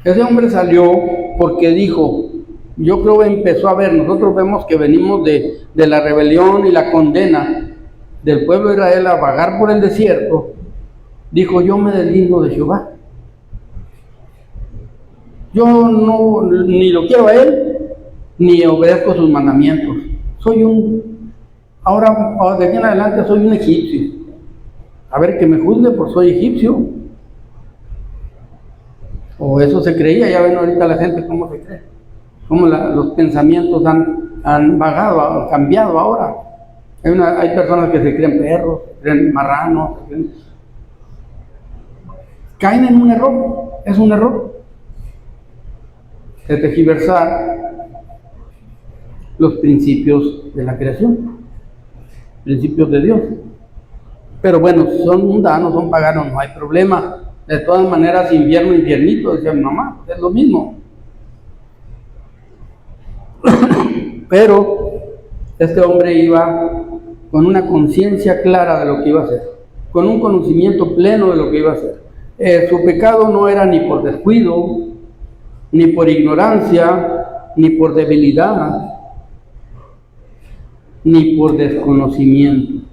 [SPEAKER 1] Ese hombre salió porque dijo, yo creo que empezó a ver, nosotros vemos que venimos de la rebelión y la condena del pueblo de Israel a vagar por el desierto. Dijo, yo me deslindo de Jehová. Yo ni lo quiero a él, ni obedezco sus mandamientos. Ahora de aquí en adelante soy un egipcio. A ver, que me juzgue por soy egipcio. O eso se creía, ya ven ahorita la gente cómo se cree. Cómo los pensamientos han vagado, han cambiado ahora. Hay personas que se creen perros, se creen marranos, caen en un error, es un error. De tergiversar los principios de la creación, principios de Dios. Pero bueno, son mundanos, son paganos, no hay problema. De todas maneras, invierno, inviernito, decía mi mamá, es lo mismo. Pero este hombre iba con una conciencia clara de lo que iba a hacer, con un conocimiento pleno de lo que iba a hacer. Su pecado no era ni por descuido, ni por ignorancia, ni por debilidad, ni por desconocimiento.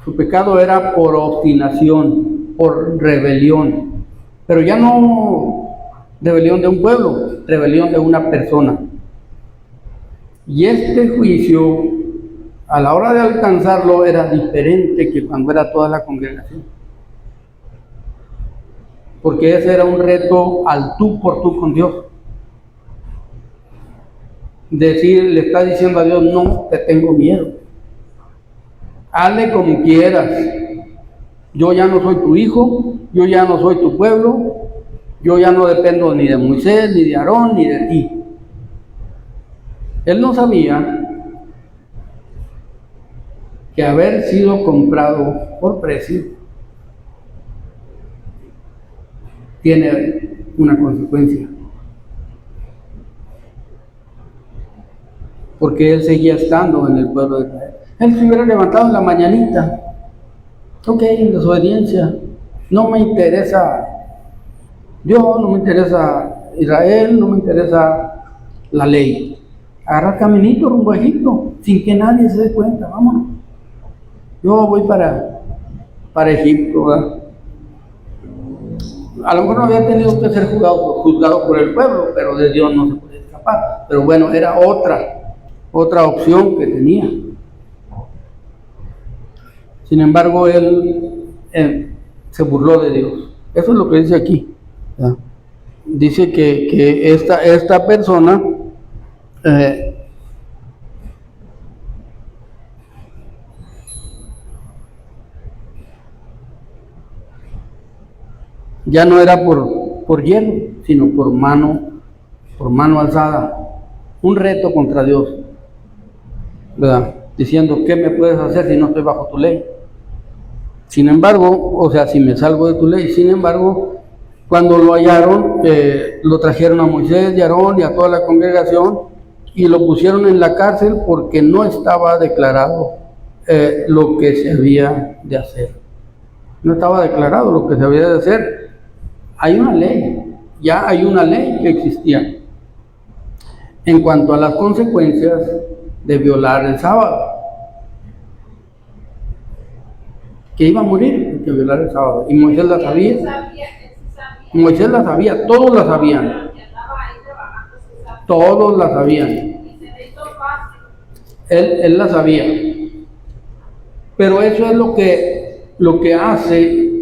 [SPEAKER 1] Su pecado era por obstinación, por rebelión, pero ya no rebelión de un pueblo, rebelión de una persona. Y este juicio, a la hora de alcanzarlo, era diferente que cuando era toda la congregación. Porque ese era un reto al tú por tú con Dios. Le está diciendo a Dios, no te tengo miedo. Hazle como quieras. Yo ya no soy tu hijo, yo ya no soy tu pueblo, yo ya no dependo ni de Moisés, ni de Aarón, ni de ti. Él no sabía que haber sido comprado por precio tiene una consecuencia. Porque él seguía estando en el pueblo de Israel. Él se hubiera levantado en la mañanita. Ok, en desobediencia. No me interesa Dios, no me interesa Israel, no me interesa la ley. Agarra caminito rumbo a Egipto, sin que nadie se dé cuenta. Vámonos. Yo voy para Egipto, ¿verdad? A lo mejor no había tenido que ser juzgado por el pueblo, pero de Dios no se puede escapar. Pero bueno, era otra opción que tenía. Sin embargo, él se burló de Dios. Eso es lo que dice aquí, ¿verdad? Dice que esta persona ya no era por hielo, sino por mano alzada. Un reto contra Dios, ¿verdad? Diciendo, ¿qué me puedes hacer si no estoy bajo tu ley? Sin embargo, si me salgo de tu ley, sin embargo, cuando lo hallaron, lo trajeron a Moisés y a Aarón y a toda la congregación y lo pusieron en la cárcel porque no estaba declarado lo que se había de hacer. No estaba declarado lo que se había de hacer. Hay una ley, ya hay una ley que existía en cuanto a las consecuencias de violar el sábado. Que iba a morir el que violar el sábado. Y Moisés la sabía. Moisés la sabía, todos la sabían. Todos la sabían. Él la sabía. Pero eso es lo que hace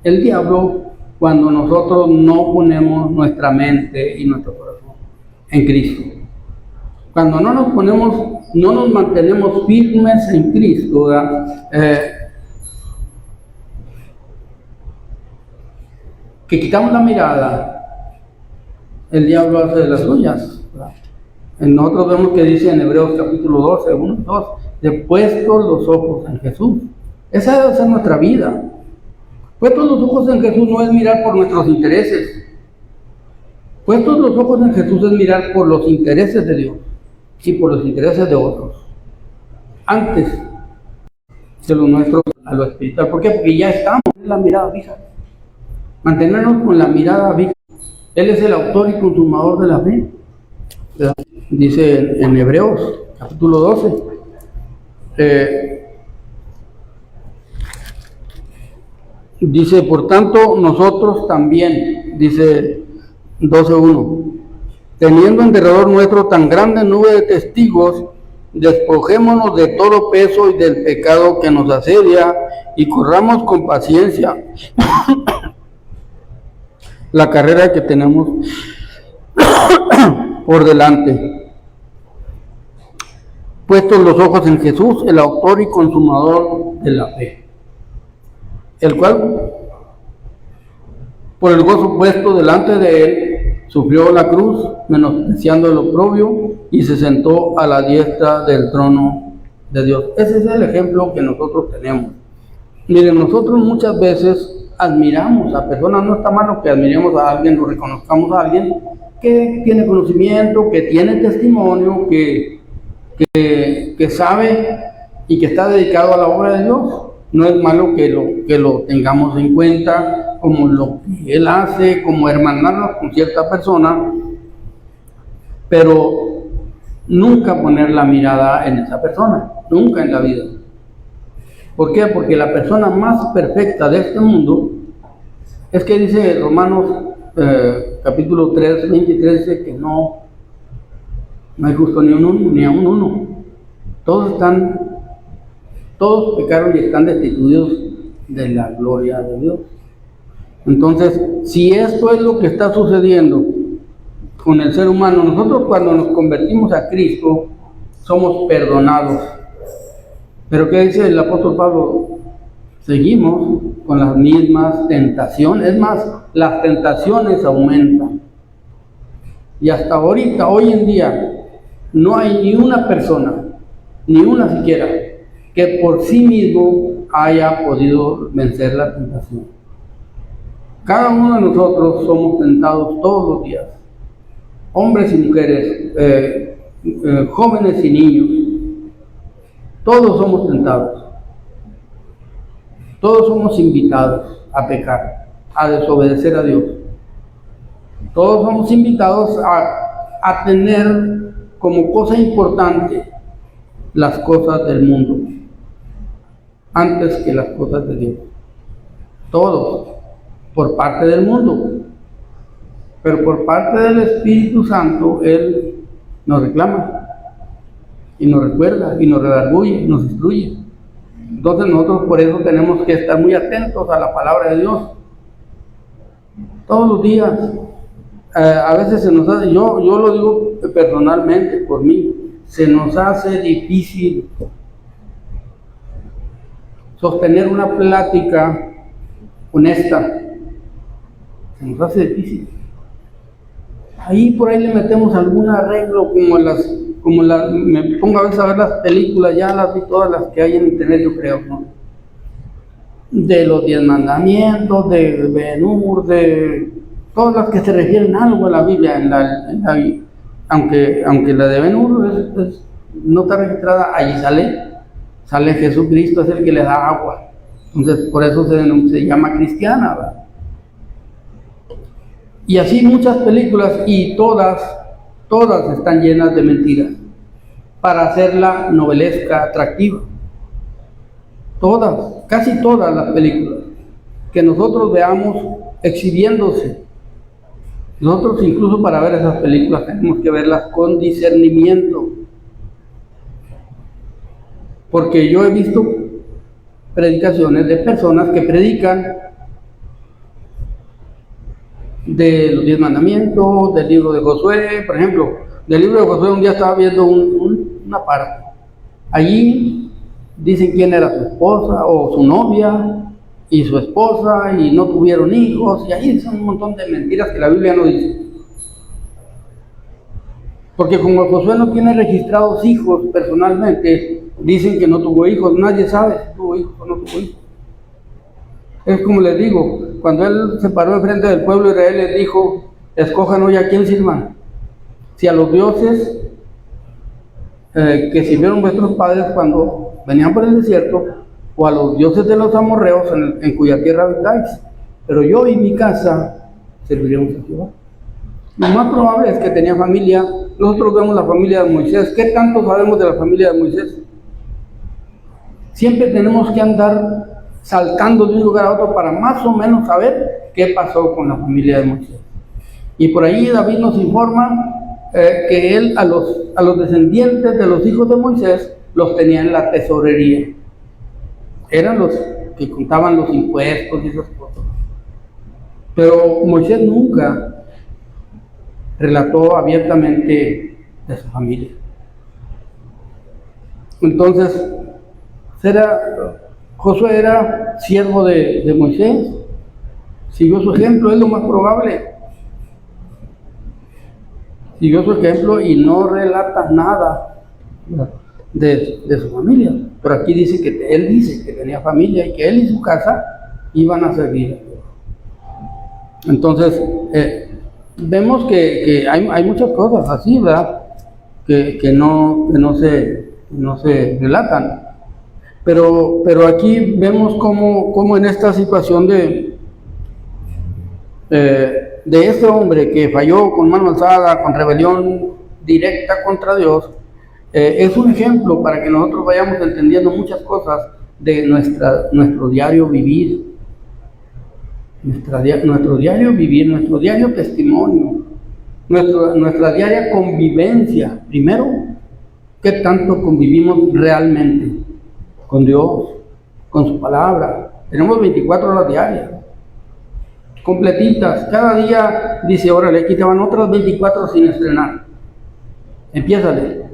[SPEAKER 1] el diablo cuando nosotros no ponemos nuestra mente y nuestro corazón en Cristo. Cuando no nos mantenemos firmes en Cristo, que quitamos la mirada, el diablo hace de las suyas. Nosotros vemos que dice en Hebreos capítulo 12, 1 y 2, de puestos los ojos en Jesús. Esa debe ser nuestra vida. Puestos los ojos en Jesús no es mirar por nuestros intereses. Puestos los ojos en Jesús es mirar por los intereses de Dios y por los intereses de otros, antes de lo nuestro, a lo espiritual. ¿Por qué? Porque ya estamos en la mirada fija. Mantenernos con la mirada fija. Él es el autor y consumador de la fe. Dice en Hebreos capítulo 12, dice, por tanto, nosotros también, dice 12:1, teniendo en derredor nuestro tan grande nube de testigos, despojémonos de todo peso y del pecado que nos asedia y corramos con paciencia la carrera que tenemos por delante. Puestos los ojos en Jesús, el autor y consumador de la fe, el cual, por el gozo puesto delante de él, sufrió la cruz, menospreciando el oprobio, y se sentó a la diestra del trono de Dios. Ese es el ejemplo que nosotros tenemos. Miren, nosotros muchas veces admiramos a personas, no está malo que admiremos a alguien o reconozcamos a alguien que tiene conocimiento, que tiene testimonio, que sabe y que está dedicado a la obra de Dios. No es malo que lo tengamos en cuenta como lo que él hace, como hermanarnos con cierta persona, pero nunca poner la mirada en esa persona, nunca en la vida. ¿Por qué? Porque la persona más perfecta de este mundo es que dice Romanos capítulo 3, 23, dice que no hay justo ni a un uno. Todos pecaron y están destituidos de la gloria de Dios. Entonces, si esto es lo que está sucediendo con el ser humano, nosotros cuando nos convertimos a Cristo somos perdonados. Pero ¿qué dice el apóstol Pablo? Seguimos con las mismas tentaciones. Es más, las tentaciones aumentan. Y hasta ahorita, hoy en día, no hay ni una persona, ni una siquiera, que por sí mismo haya podido vencer la tentación. Cada uno de nosotros somos tentados todos los días, hombres y mujeres, jóvenes y niños, todos somos tentados, todos somos invitados a pecar, a desobedecer a Dios, todos somos invitados a tener como cosa importante las cosas del mundo antes que las cosas de Dios. Todos, por parte del mundo, pero por parte del Espíritu Santo, Él nos reclama y nos recuerda y nos redarguye y nos instruye. Entonces nosotros por eso tenemos que estar muy atentos a la palabra de Dios todos los días. A veces se nos hace, yo lo digo personalmente por mí, se nos hace difícil sostener una plática honesta. Se nos hace difícil. Ahí por ahí le metemos algún arreglo, me pongo a veces a ver las películas, ya las vi todas las que hay en internet, yo creo, ¿no? De los 10 mandamientos, de Ben-Hur, de todas las que se refieren a algo a la Biblia, aunque la de Ben-Hur no está registrada, allí sale Jesucristo, es el que le da agua. Entonces por eso se llama cristiana, ¿verdad? Y así muchas películas, y todas están llenas de mentiras para hacerla novelesca, atractiva. Todas, casi todas las películas que nosotros veamos exhibiéndose Nosotros incluso para ver esas películas tenemos que verlas con discernimiento. Porque yo he visto predicaciones de personas que predican de los 10 mandamientos, del libro de Josué, por ejemplo, del libro de Josué un día estaba viendo una parte. Allí dicen quién era su esposa o su novia y su esposa y no tuvieron hijos, y ahí son un montón de mentiras que la Biblia no dice. Porque como Josué no tiene registrados hijos personalmente, dicen que no tuvo hijos, nadie sabe si tuvo hijos o no tuvo hijos. Es como les digo, cuando él se paró enfrente del pueblo de Israel, les dijo, escojan hoy a quién sirvan, si a los dioses que sirvieron vuestros padres cuando venían por el desierto, o a los dioses de los amorreos en cuya tierra habitáis, pero yo y mi casa serviremos a Jehová. Lo más probable es que tenía familia. Nosotros vemos la familia de Moisés. ¿Qué tanto sabemos de la familia de Moisés? Siempre tenemos que andar saltando de un lugar a otro para más o menos saber qué pasó con la familia de Moisés. Y por ahí David nos informa que él a los descendientes de los hijos de Moisés los tenía en la tesorería. Eran los que contaban los impuestos y esas cosas. Pero Moisés nunca relató abiertamente de su familia. Entonces, Josué era siervo de Moisés, siguió su ejemplo, es lo más probable. Siguió su ejemplo y no relata nada de su familia. Pero aquí dice que él dice que tenía familia y que él y su casa iban a servir. Entonces, vemos que hay muchas cosas así, ¿verdad? Que no se relatan. Pero aquí vemos cómo en esta situación de este hombre que falló con mano alzada, con rebelión directa contra Dios, es un ejemplo para que nosotros vayamos entendiendo muchas cosas de nuestro diario vivir. Nuestro diario vivir, nuestro diario testimonio, nuestra diaria convivencia. Primero, ¿qué tanto convivimos realmente con Dios, con su palabra? Tenemos 24 horas diarias, completitas. Cada día dice, órale, aquí te van otras 24 sin estrenar. Empiézale.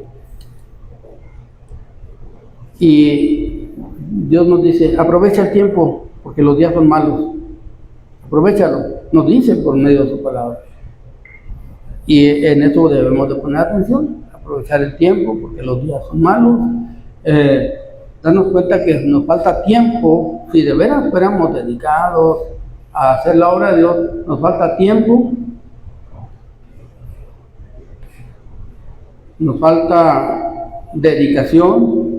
[SPEAKER 1] Y Dios nos dice, aprovecha el tiempo, porque los días son malos. Aprovechalo, nos dice por medio de su palabra. Y en eso debemos de poner atención, aprovechar el tiempo, porque los días son malos. Darnos cuenta que nos falta tiempo, si de veras fuéramos dedicados a hacer la obra de Dios, nos falta tiempo, nos falta dedicación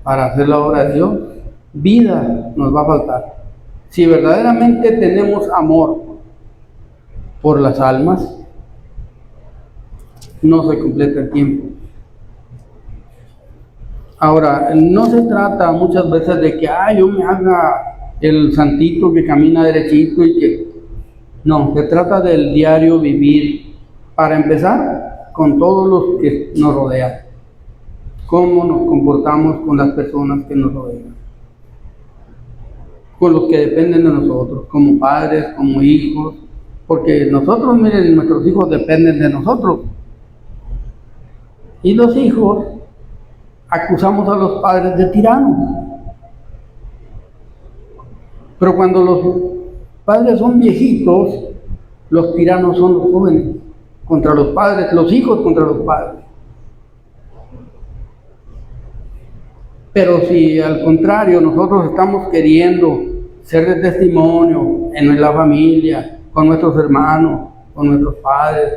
[SPEAKER 1] para hacer la obra de Dios, vida nos va a faltar. Si verdaderamente tenemos amor por las almas, no se completa el tiempo. Ahora, no se trata muchas veces de que yo me haga el santito que camina derechito y que... No, se trata del diario vivir. Para empezar, con todos los que nos rodean. Cómo nos comportamos con las personas que nos rodean. Con los que dependen de nosotros, como padres, como hijos, porque nosotros, miren, nuestros hijos dependen de nosotros. Y los hijos acusamos a los padres de tiranos. Pero cuando los padres son viejitos, los tiranos son los jóvenes contra los padres, los hijos contra los padres. Pero si al contrario nosotros estamos queriendo ser de testimonio en la familia, con nuestros hermanos, con nuestros padres,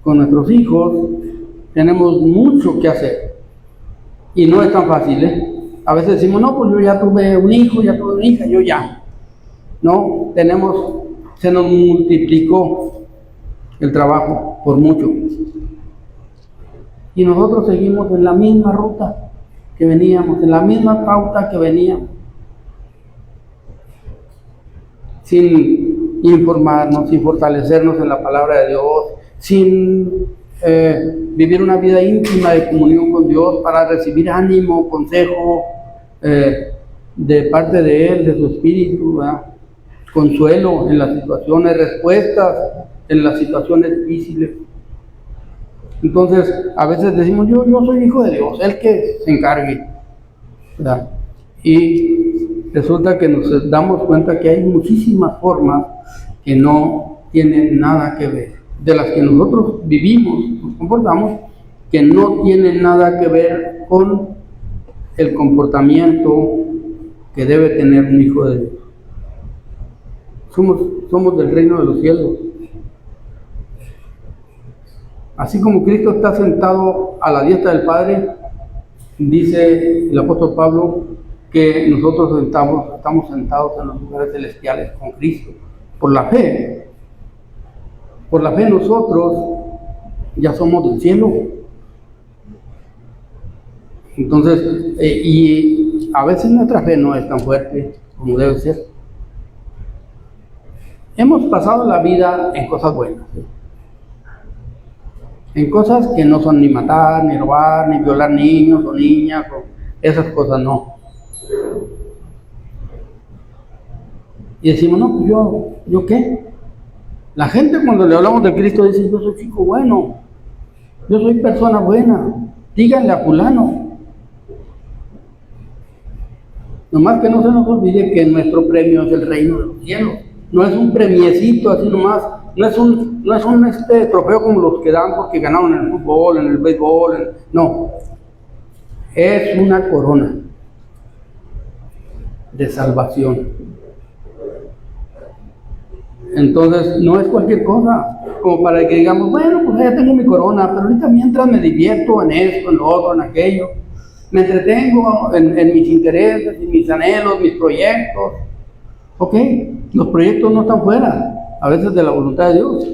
[SPEAKER 1] con nuestros hijos, tenemos mucho que hacer. Y no es tan fácil, ¿eh? A veces decimos, no, pues yo ya tuve un hijo, ya tuve una hija, yo ya. No, se nos multiplicó el trabajo por mucho. Y nosotros seguimos en la misma ruta que veníamos, en la misma pauta que veníamos, sin informarnos, sin fortalecernos en la palabra de Dios, sin vivir una vida íntima de comunión con Dios para recibir ánimo, consejo de parte de Él, de su Espíritu, ¿verdad? Consuelo en las situaciones, respuestas en las situaciones difíciles. Entonces, a veces decimos, yo soy hijo de Dios, Él que se encargue, ¿verdad? Y resulta que nos damos cuenta que hay muchísimas formas que no tienen nada que ver, de las que nosotros vivimos, nos comportamos, que no tienen nada que ver con el comportamiento que debe tener un hijo de Dios. Somos del reino de los cielos. Así como Cristo está sentado a la diestra del Padre, dice el apóstol Pablo que nosotros estamos sentados en los lugares celestiales con Cristo, por la fe. Por la fe nosotros ya somos del cielo. Entonces, y a veces nuestra fe no es tan fuerte como debe ser. Hemos pasado la vida en cosas buenas, ¿sí? En cosas que no son ni matar, ni robar, ni violar niños o niñas, o esas cosas no. Y decimos, no, pues ¿yo qué? La gente cuando le hablamos de Cristo dice, yo soy chico bueno, yo soy persona buena, díganle a fulano. Nomás que no se nos olvide que nuestro premio es el reino de los cielos. No es un premiecito así nomás, no es un trofeo como los que dan porque ganaron en el fútbol, en el béisbol, no. Es una corona de salvación. Entonces, no es cualquier cosa, como para que digamos, bueno, pues ya tengo mi corona, pero ahorita mientras me divierto en esto, en lo otro, en aquello, me entretengo en mis intereses, en mis anhelos, mis proyectos. Ok, los proyectos no están fuera, a veces de la voluntad de Dios,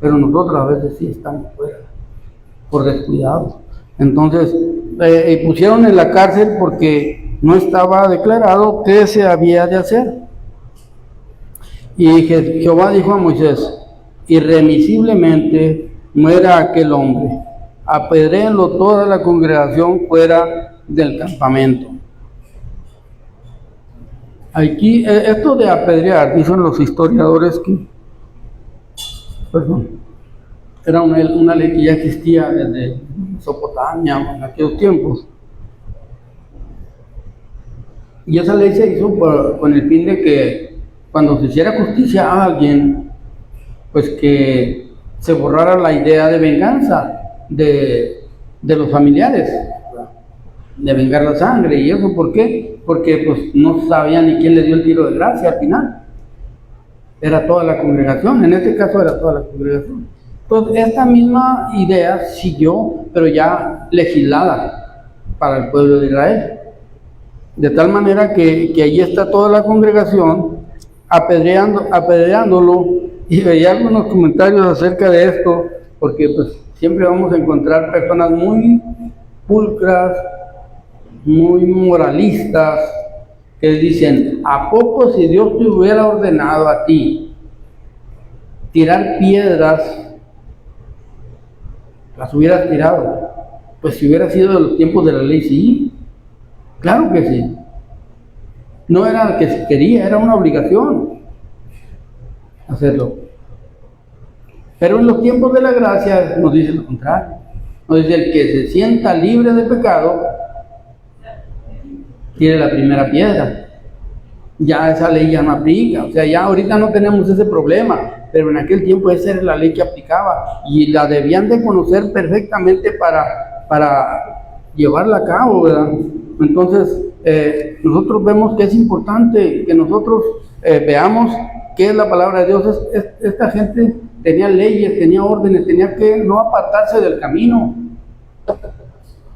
[SPEAKER 1] pero nosotros a veces sí estamos fuera, por descuidados. Entonces, pusieron en la cárcel porque no estaba declarado qué se había de hacer. Y Jehová dijo a Moisés, irremisiblemente muera aquel hombre, apedréenlo toda la congregación fuera del campamento. Aquí, esto de apedrear, dicen los historiadores que, era una ley que ya existía desde Mesopotamia, en aquellos tiempos. Y esa ley se hizo con el fin de que cuando se hiciera justicia a alguien, pues que se borrara la idea de venganza de los familiares, de vengar la sangre. ¿Y eso por qué? Porque pues no sabía ni quién le dio el tiro de gracia al final. Era toda la congregación, en este caso era toda la congregación. Entonces esta misma idea siguió, pero ya legislada para el pueblo de Israel. De tal manera que allí está toda la congregación apedreándolo, y veía algunos comentarios acerca de esto, porque pues siempre vamos a encontrar personas muy pulcras, muy moralistas, que dicen, ¿a poco si Dios te hubiera ordenado a ti tirar piedras, las hubieras tirado? Pues si hubiera sido de los tiempos de la ley, sí, claro que sí. No era que se quería, era una obligación hacerlo. Pero en los tiempos de la gracia nos dice lo contrario. Nos dice, el que se sienta libre de pecado, tire la primera piedra. Ya esa ley ya no aplica, o sea, ya ahorita no tenemos ese problema, pero en aquel tiempo esa era la ley que aplicaba y la debían de conocer perfectamente para llevarla a cabo, ¿verdad? Entonces, nosotros vemos que es importante que nosotros veamos qué es la palabra de Dios. Esta gente tenía leyes, tenía órdenes, tenía que no apartarse del camino.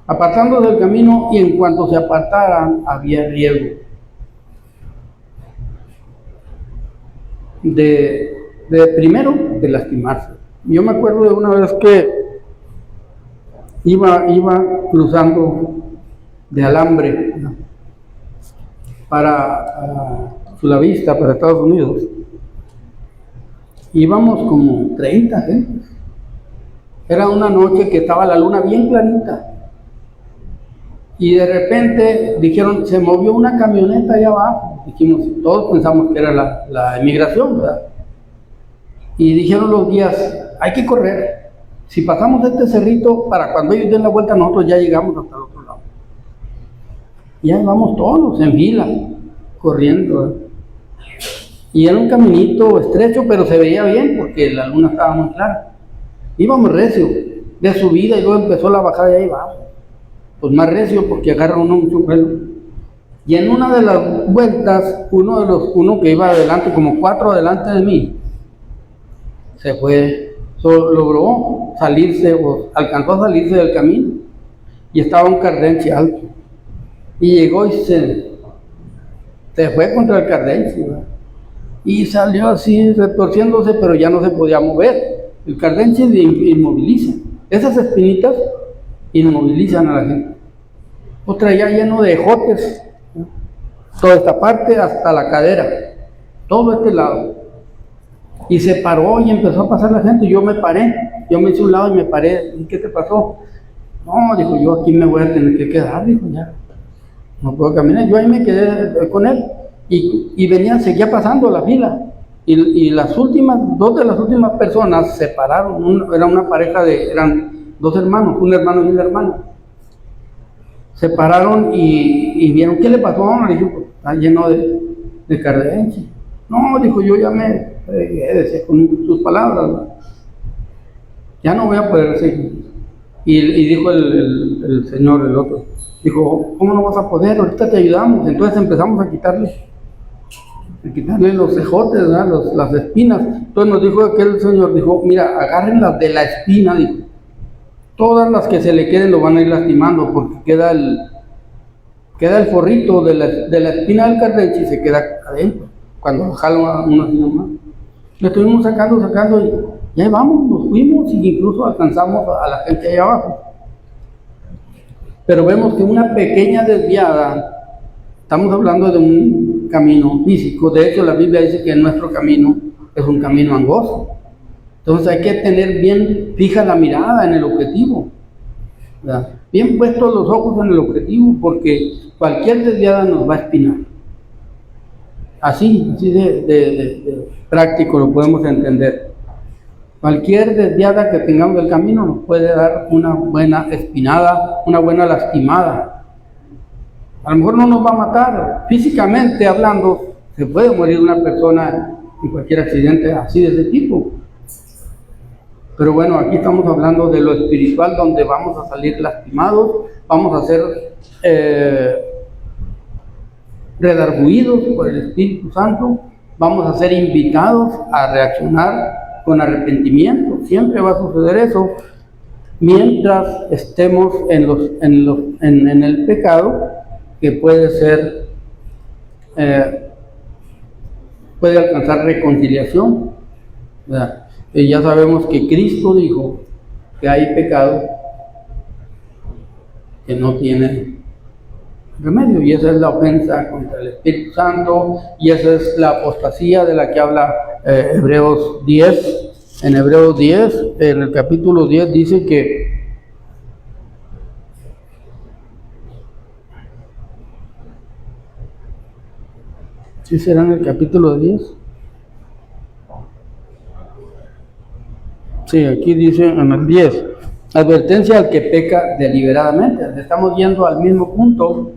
[SPEAKER 1] Apartándose del camino, y en cuanto se apartaran, había riesgo primero de lastimarse. Yo me acuerdo de una vez que iba cruzando de alambre, ¿no?, para Sulavista, para Estados Unidos, Íbamos como 30 gentes. Era una noche que estaba la luna bien clarita. Y de repente dijeron, se movió una camioneta allá abajo. Dijimos, todos pensamos que era la emigración, ¿verdad? Y dijeron los guías, hay que correr. Si pasamos este cerrito, para cuando ellos den la vuelta, nosotros ya llegamos hasta el otro lado. Y ahí vamos todos en fila, corriendo, ¿verdad? Y era un caminito estrecho, pero se veía bien porque la luna estaba muy clara. Íbamos recio, de subida, y luego empezó la bajada y ahí vamos. Pues más recio porque agarra uno mucho vuelo. Y en una de las vueltas, uno que iba adelante, como 4 adelante de mí, se fue, logró salirse, o alcanzó a salirse del camino, y estaba un cardenche alto. Y llegó y se fue contra el cardenche, ¿verdad? Y salió así retorciéndose, pero ya no se podía mover. El cardenche inmoviliza. Esas espinitas inmovilizan a la gente. Otra ya lleno de ejotes, ¿no? Toda esta parte hasta la cadera, todo este lado. Y se paró y empezó a pasar la gente. Yo me paré, yo me hice un lado y me paré. ¿Y qué te pasó? No, dijo, yo aquí me voy a tener que quedar, dijo, ya. No puedo caminar. Yo ahí me quedé con él. Y seguía pasando la fila. Y las últimas, 2 de las últimas personas se pararon. Era una pareja eran 2 hermanos, un hermano y una hermana. Se pararon y vieron, ¿qué le pasó? Le dijo, pues, está lleno de cardenche. No, dijo, yo ya me decía con sus palabras, ¿no? Ya no voy a poder seguir. Y dijo el señor, el otro, dijo, ¿cómo no vas a poder? Ahorita te ayudamos. Entonces empezamos a quitarle los ejotes, ¿verdad? Las espinas. Entonces nos dijo aquel señor, dijo, mira, agárrenlas de la espina, dijo. Todas las que se le queden lo van a ir lastimando, porque queda el forrito de la espina del cardenche y se queda adentro, cuando jalan uno así nomás. Le estuvimos sacando y ahí vamos, nos fuimos y incluso alcanzamos a la gente allá abajo. Pero vemos que una pequeña desviada, estamos hablando de un camino físico. De hecho, la Biblia dice que nuestro camino es un camino angosto. Entonces hay que tener bien fija la mirada en el objetivo, ¿verdad? Bien puestos los ojos en el objetivo, porque cualquier desviada nos va a espinar. Así de práctico lo podemos entender. Cualquier desviada que tengamos del camino nos puede dar una buena espinada, una buena lastimada. A lo mejor no nos va a matar, físicamente hablando, se puede morir una persona en cualquier accidente así de ese tipo. Pero bueno, aquí estamos hablando de lo espiritual, donde vamos a salir lastimados, vamos a ser redarguidos por el Espíritu Santo, vamos a ser invitados a reaccionar con arrepentimiento. Siempre va a suceder eso mientras estemos en el pecado, que puede ser, puede alcanzar reconciliación, ¿verdad? Y ya sabemos que Cristo dijo que hay pecado que no tiene remedio, y esa es la ofensa contra el Espíritu Santo, y esa es la apostasía de la que habla Hebreos 10. En Hebreos 10, en el capítulo 10, dice que ¿sí será en el capítulo 10? Sí, aquí dice en el 10, advertencia al que peca deliberadamente. Estamos yendo al mismo punto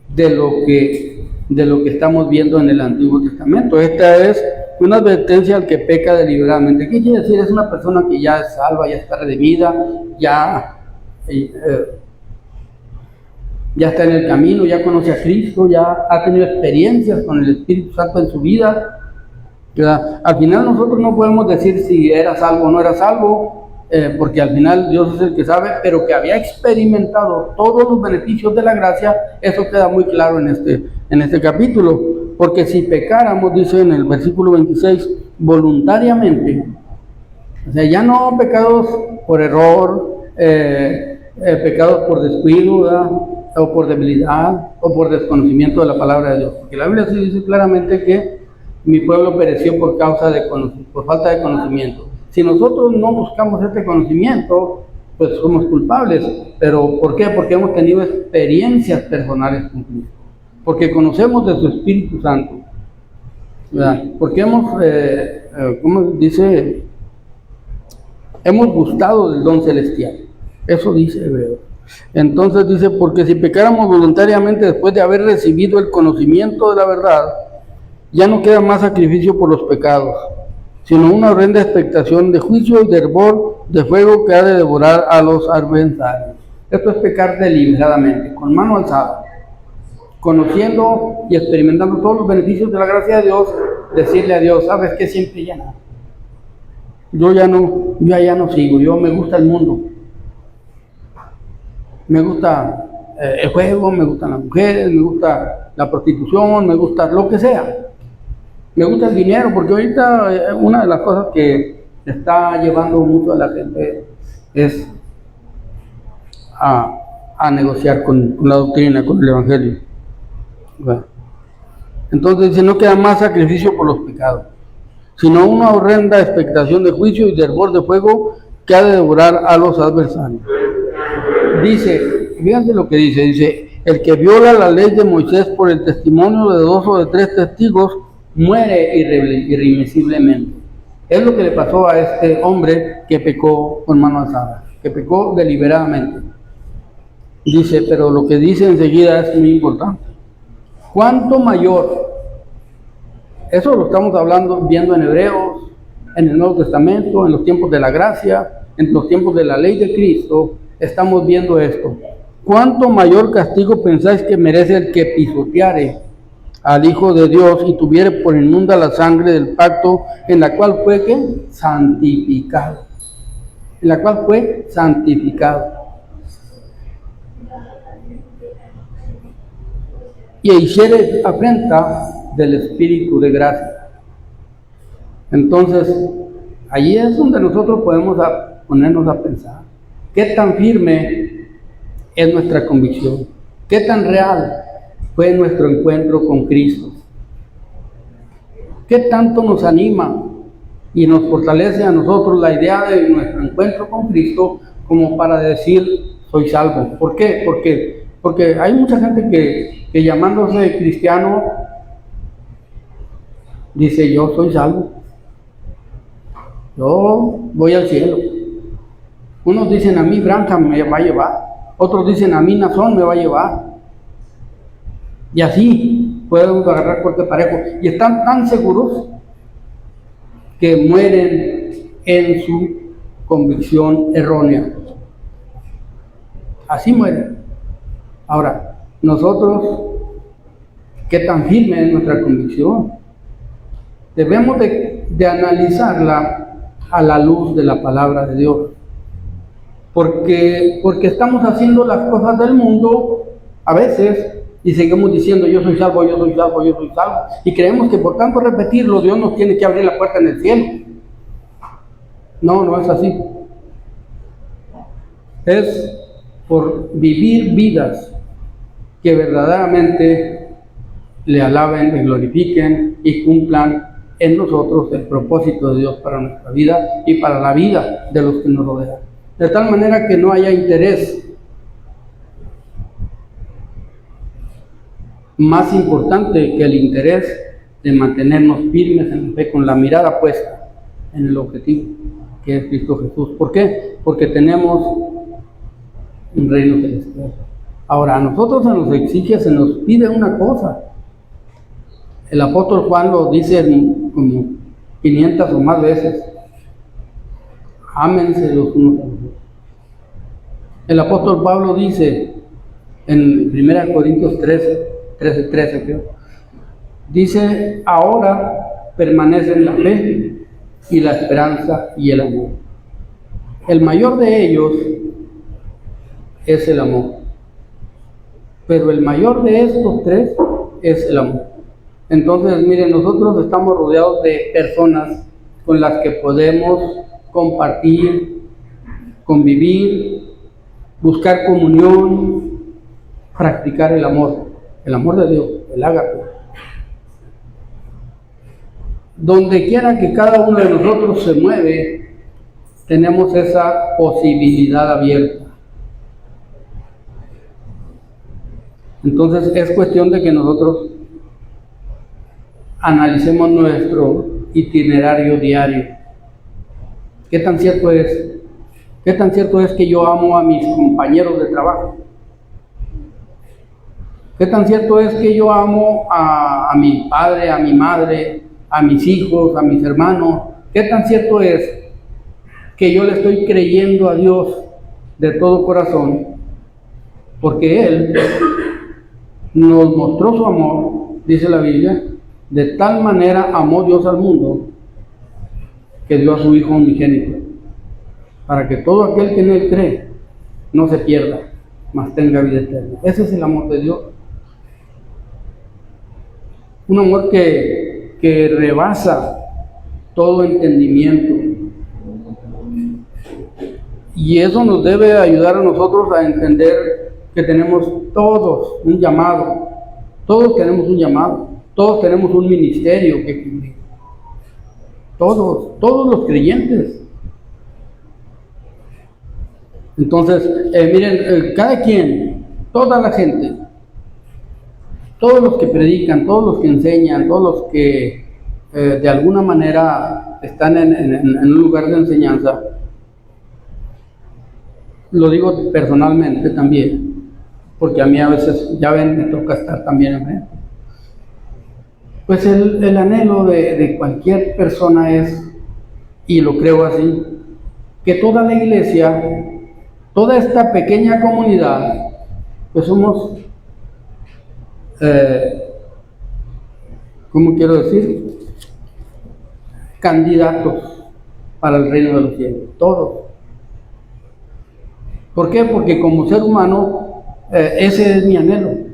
[SPEAKER 1] de lo que estamos viendo en el Antiguo Testamento. Esta es una advertencia al que peca deliberadamente. ¿Qué quiere decir? Es una persona que ya es salva, ya está redimida, ya está en el camino, ya conoce a Cristo, ya ha tenido experiencias con el Espíritu Santo en su vida. Al final nosotros no podemos decir si era salvo o no era salvo, porque al final Dios es el que sabe, pero que había experimentado todos los beneficios de la gracia, eso queda muy claro en este capítulo. Porque si pecáramos, dice en el versículo 26, voluntariamente, o sea, ya no pecados por error, pecados por descuido, ¿verdad? O por debilidad, o por desconocimiento de la palabra de Dios, porque la Biblia sí dice claramente que mi pueblo pereció por por falta de conocimiento. Si nosotros no buscamos este conocimiento, pues somos culpables. ¿Pero por qué? Porque hemos tenido experiencias personales con Cristo. Porque conocemos de su Espíritu Santo. ¿Verdad? Porque ¿cómo dice? Hemos gustado del don celestial. Eso dice Hebreo. Entonces dice, porque si pecáramos voluntariamente después de haber recibido el conocimiento de la verdad, ya no queda más sacrificio por los pecados, sino una horrenda expectación de juicio y de hervor de fuego que ha de devorar a los adversarios. Esto es pecar deliberadamente, con mano alzada, conociendo y experimentando todos los beneficios de la gracia de Dios, decirle a Dios, ¿sabes qué? Siempre ya no. Yo ya no sigo, yo me gusta el mundo. Me gusta el juego, me gustan las mujeres, me gusta la prostitución, me gusta lo que sea. Me gusta el dinero, porque ahorita una de las cosas que está llevando mucho a la gente es a negociar con la doctrina, con el Evangelio. Bueno. Entonces dice, no queda más sacrificio por los pecados, sino una horrenda expectación de juicio y de hervor de fuego que ha de devorar a los adversarios. Dice, fíjense lo que dice, el que viola la ley de Moisés por el testimonio de 2 o de 3 testigos, muere irremisiblemente. Es lo que le pasó a este hombre que pecó con mano alzada, que pecó deliberadamente. Dice, pero lo que dice enseguida es muy importante. ¿Cuánto mayor? Eso lo estamos viendo en Hebreos, en el Nuevo Testamento, en los tiempos de la gracia, en los tiempos de la ley de Cristo. Estamos viendo esto. ¿Cuánto mayor castigo pensáis que merece el que pisoteare al Hijo de Dios y tuviere por inmunda la sangre del pacto en la cual fue santificado? En la cual fue santificado. Y hiciere afrenta del Espíritu de gracia. Entonces, allí es donde nosotros podemos ponernos a pensar. ¿Qué tan firme es nuestra convicción? ¿Qué tan real fue nuestro encuentro con Cristo? ¿Qué tanto nos anima y nos fortalece a nosotros la idea de nuestro encuentro con Cristo como para decir, soy salvo? ¿Por qué? Porque hay mucha gente que llamándose cristiano dice, yo soy salvo, yo voy al cielo. Unos dicen, a mí Branham me va a llevar, otros dicen, a mí Nazón me va a llevar, y así podemos agarrar cualquier parejo, y están tan seguros que mueren en su convicción errónea. Así mueren. Ahora, nosotros, ¿qué tan firme es nuestra convicción? Debemos de analizarla a la luz de la palabra de Dios. Porque estamos haciendo las cosas del mundo a veces y seguimos diciendo yo soy salvo, yo soy salvo, yo soy salvo. Y creemos que por tanto repetirlo Dios nos tiene que abrir la puerta en el cielo. No, no es así. Es por vivir vidas que verdaderamente le alaben, le glorifiquen y cumplan en nosotros el propósito de Dios para nuestra vida y para la vida de los que nos rodean. De tal manera que no haya interés más importante que el interés de mantenernos firmes en la fe, con la mirada puesta en el objetivo, que es Cristo Jesús. ¿Por qué? Porque tenemos un reino celestial. Ahora, a nosotros se nos exige, se nos pide una cosa. El apóstol Juan lo dice como 500 o más veces. Ámense los unos a los otros. El apóstol Pablo dice en 1 Corintios 13, creo, dice, ahora permanecen la fe y la esperanza y el amor. El mayor de ellos es el amor, pero el mayor de estos tres es el amor. Entonces, miren, nosotros estamos rodeados de personas con las que podemos compartir, convivir, buscar comunión, practicar el amor de Dios, el ágape. donde quiera que cada uno de nosotros se mueve, tenemos esa posibilidad abierta. Entonces es cuestión de que nosotros analicemos nuestro itinerario diario. ¿Qué tan cierto es? ¿Qué tan cierto es que yo amo a mis compañeros de trabajo? ¿Qué tan cierto es que yo amo a mi padre, a mi madre, a mis hijos, a mis hermanos? ¿Qué tan cierto es que yo le estoy creyendo a Dios de todo corazón? Porque Él nos mostró su amor, dice la Biblia, de tal manera amó Dios al mundo que dio a su Hijo unigénito, para que todo aquel que en Él cree no se pierda, mas tenga vida eterna. Ese es el amor de Dios. Un amor que rebasa todo entendimiento. Y eso nos debe ayudar a nosotros a entender que tenemos todos un llamado. Todos tenemos un llamado. Todos tenemos un ministerio que cumplir. Todos los creyentes. Entonces, miren, cada quien, toda la gente, todos los que predican, todos los que enseñan, todos los que de alguna manera están en un lugar de enseñanza, lo digo personalmente también, porque a mí a veces, ya ven, me toca estar también enfrente. Pues el anhelo de cualquier persona es, y lo creo así, que toda la iglesia, toda esta pequeña comunidad, pues somos, ¿cómo quiero decir? Candidatos para el reino de los cielos, todos. ¿Por qué? Porque como ser humano, ese es mi anhelo.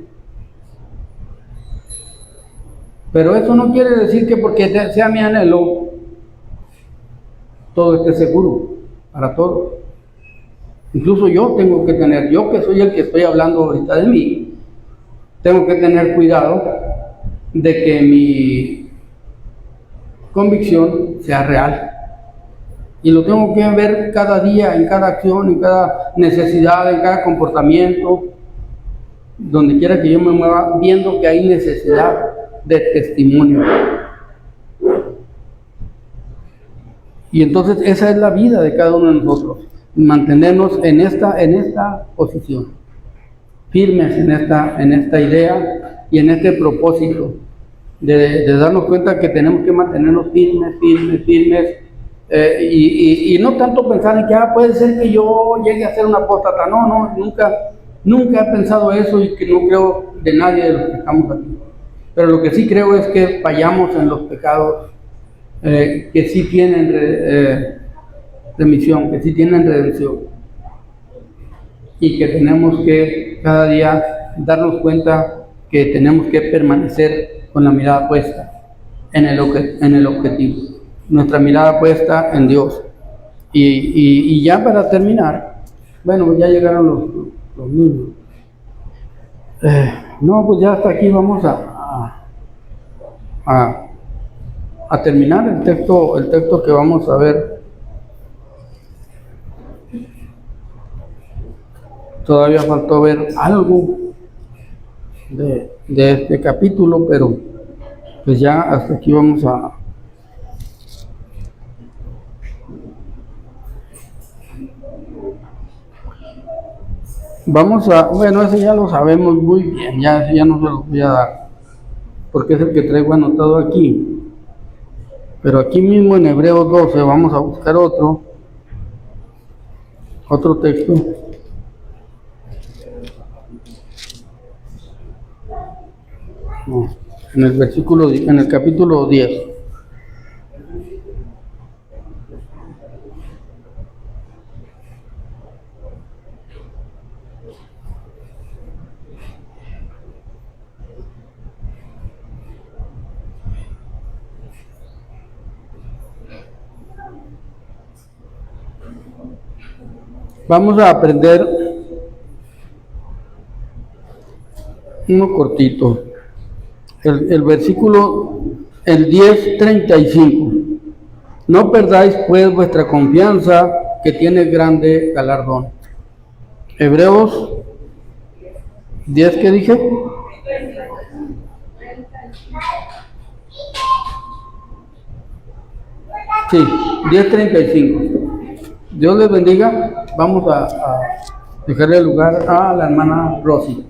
[SPEAKER 1] Pero eso no quiere decir que porque sea mi anhelo, todo esté seguro para todos. Incluso yo tengo que tener, yo que soy el que estoy hablando ahorita de mí, tengo que tener cuidado de que mi convicción sea real. Y lo tengo que ver cada día, en cada acción, en cada necesidad, en cada comportamiento, donde quiera que yo me mueva, viendo que hay necesidad de testimonio. Y entonces esa es la vida de cada uno de nosotros, mantenernos en esta posición, firmes en esta idea y en este propósito de darnos cuenta que tenemos que mantenernos firmes, y no tanto pensar en que puede ser que yo llegue a ser una apóstata. No, nunca he pensado eso, y que no creo de nadie de los que estamos aquí. Pero lo que sí creo es que fallamos en los pecados que sí tienen remisión, que sí tienen redención, y que tenemos que cada día darnos cuenta que tenemos que permanecer con la mirada puesta en el objetivo, nuestra mirada puesta en Dios. Y ya para terminar, bueno, ya llegaron los niños. No, pues ya hasta aquí vamos a terminar el texto que vamos a ver. Todavía faltó ver algo de este capítulo, pero pues ya hasta aquí vamos bueno, ese ya lo sabemos muy bien, ya no se lo voy a dar, porque es el que traigo anotado aquí. Pero aquí mismo en Hebreos 12 vamos a buscar otro texto. No, en el capítulo 10. Vamos a aprender uno cortito. El versículo El 10:35. No perdáis pues vuestra confianza, que tiene grande galardón. Hebreos 10, ¿qué dije? Sí, 10:35. Dios les bendiga. Vamos a dejarle lugar a la hermana Rosy.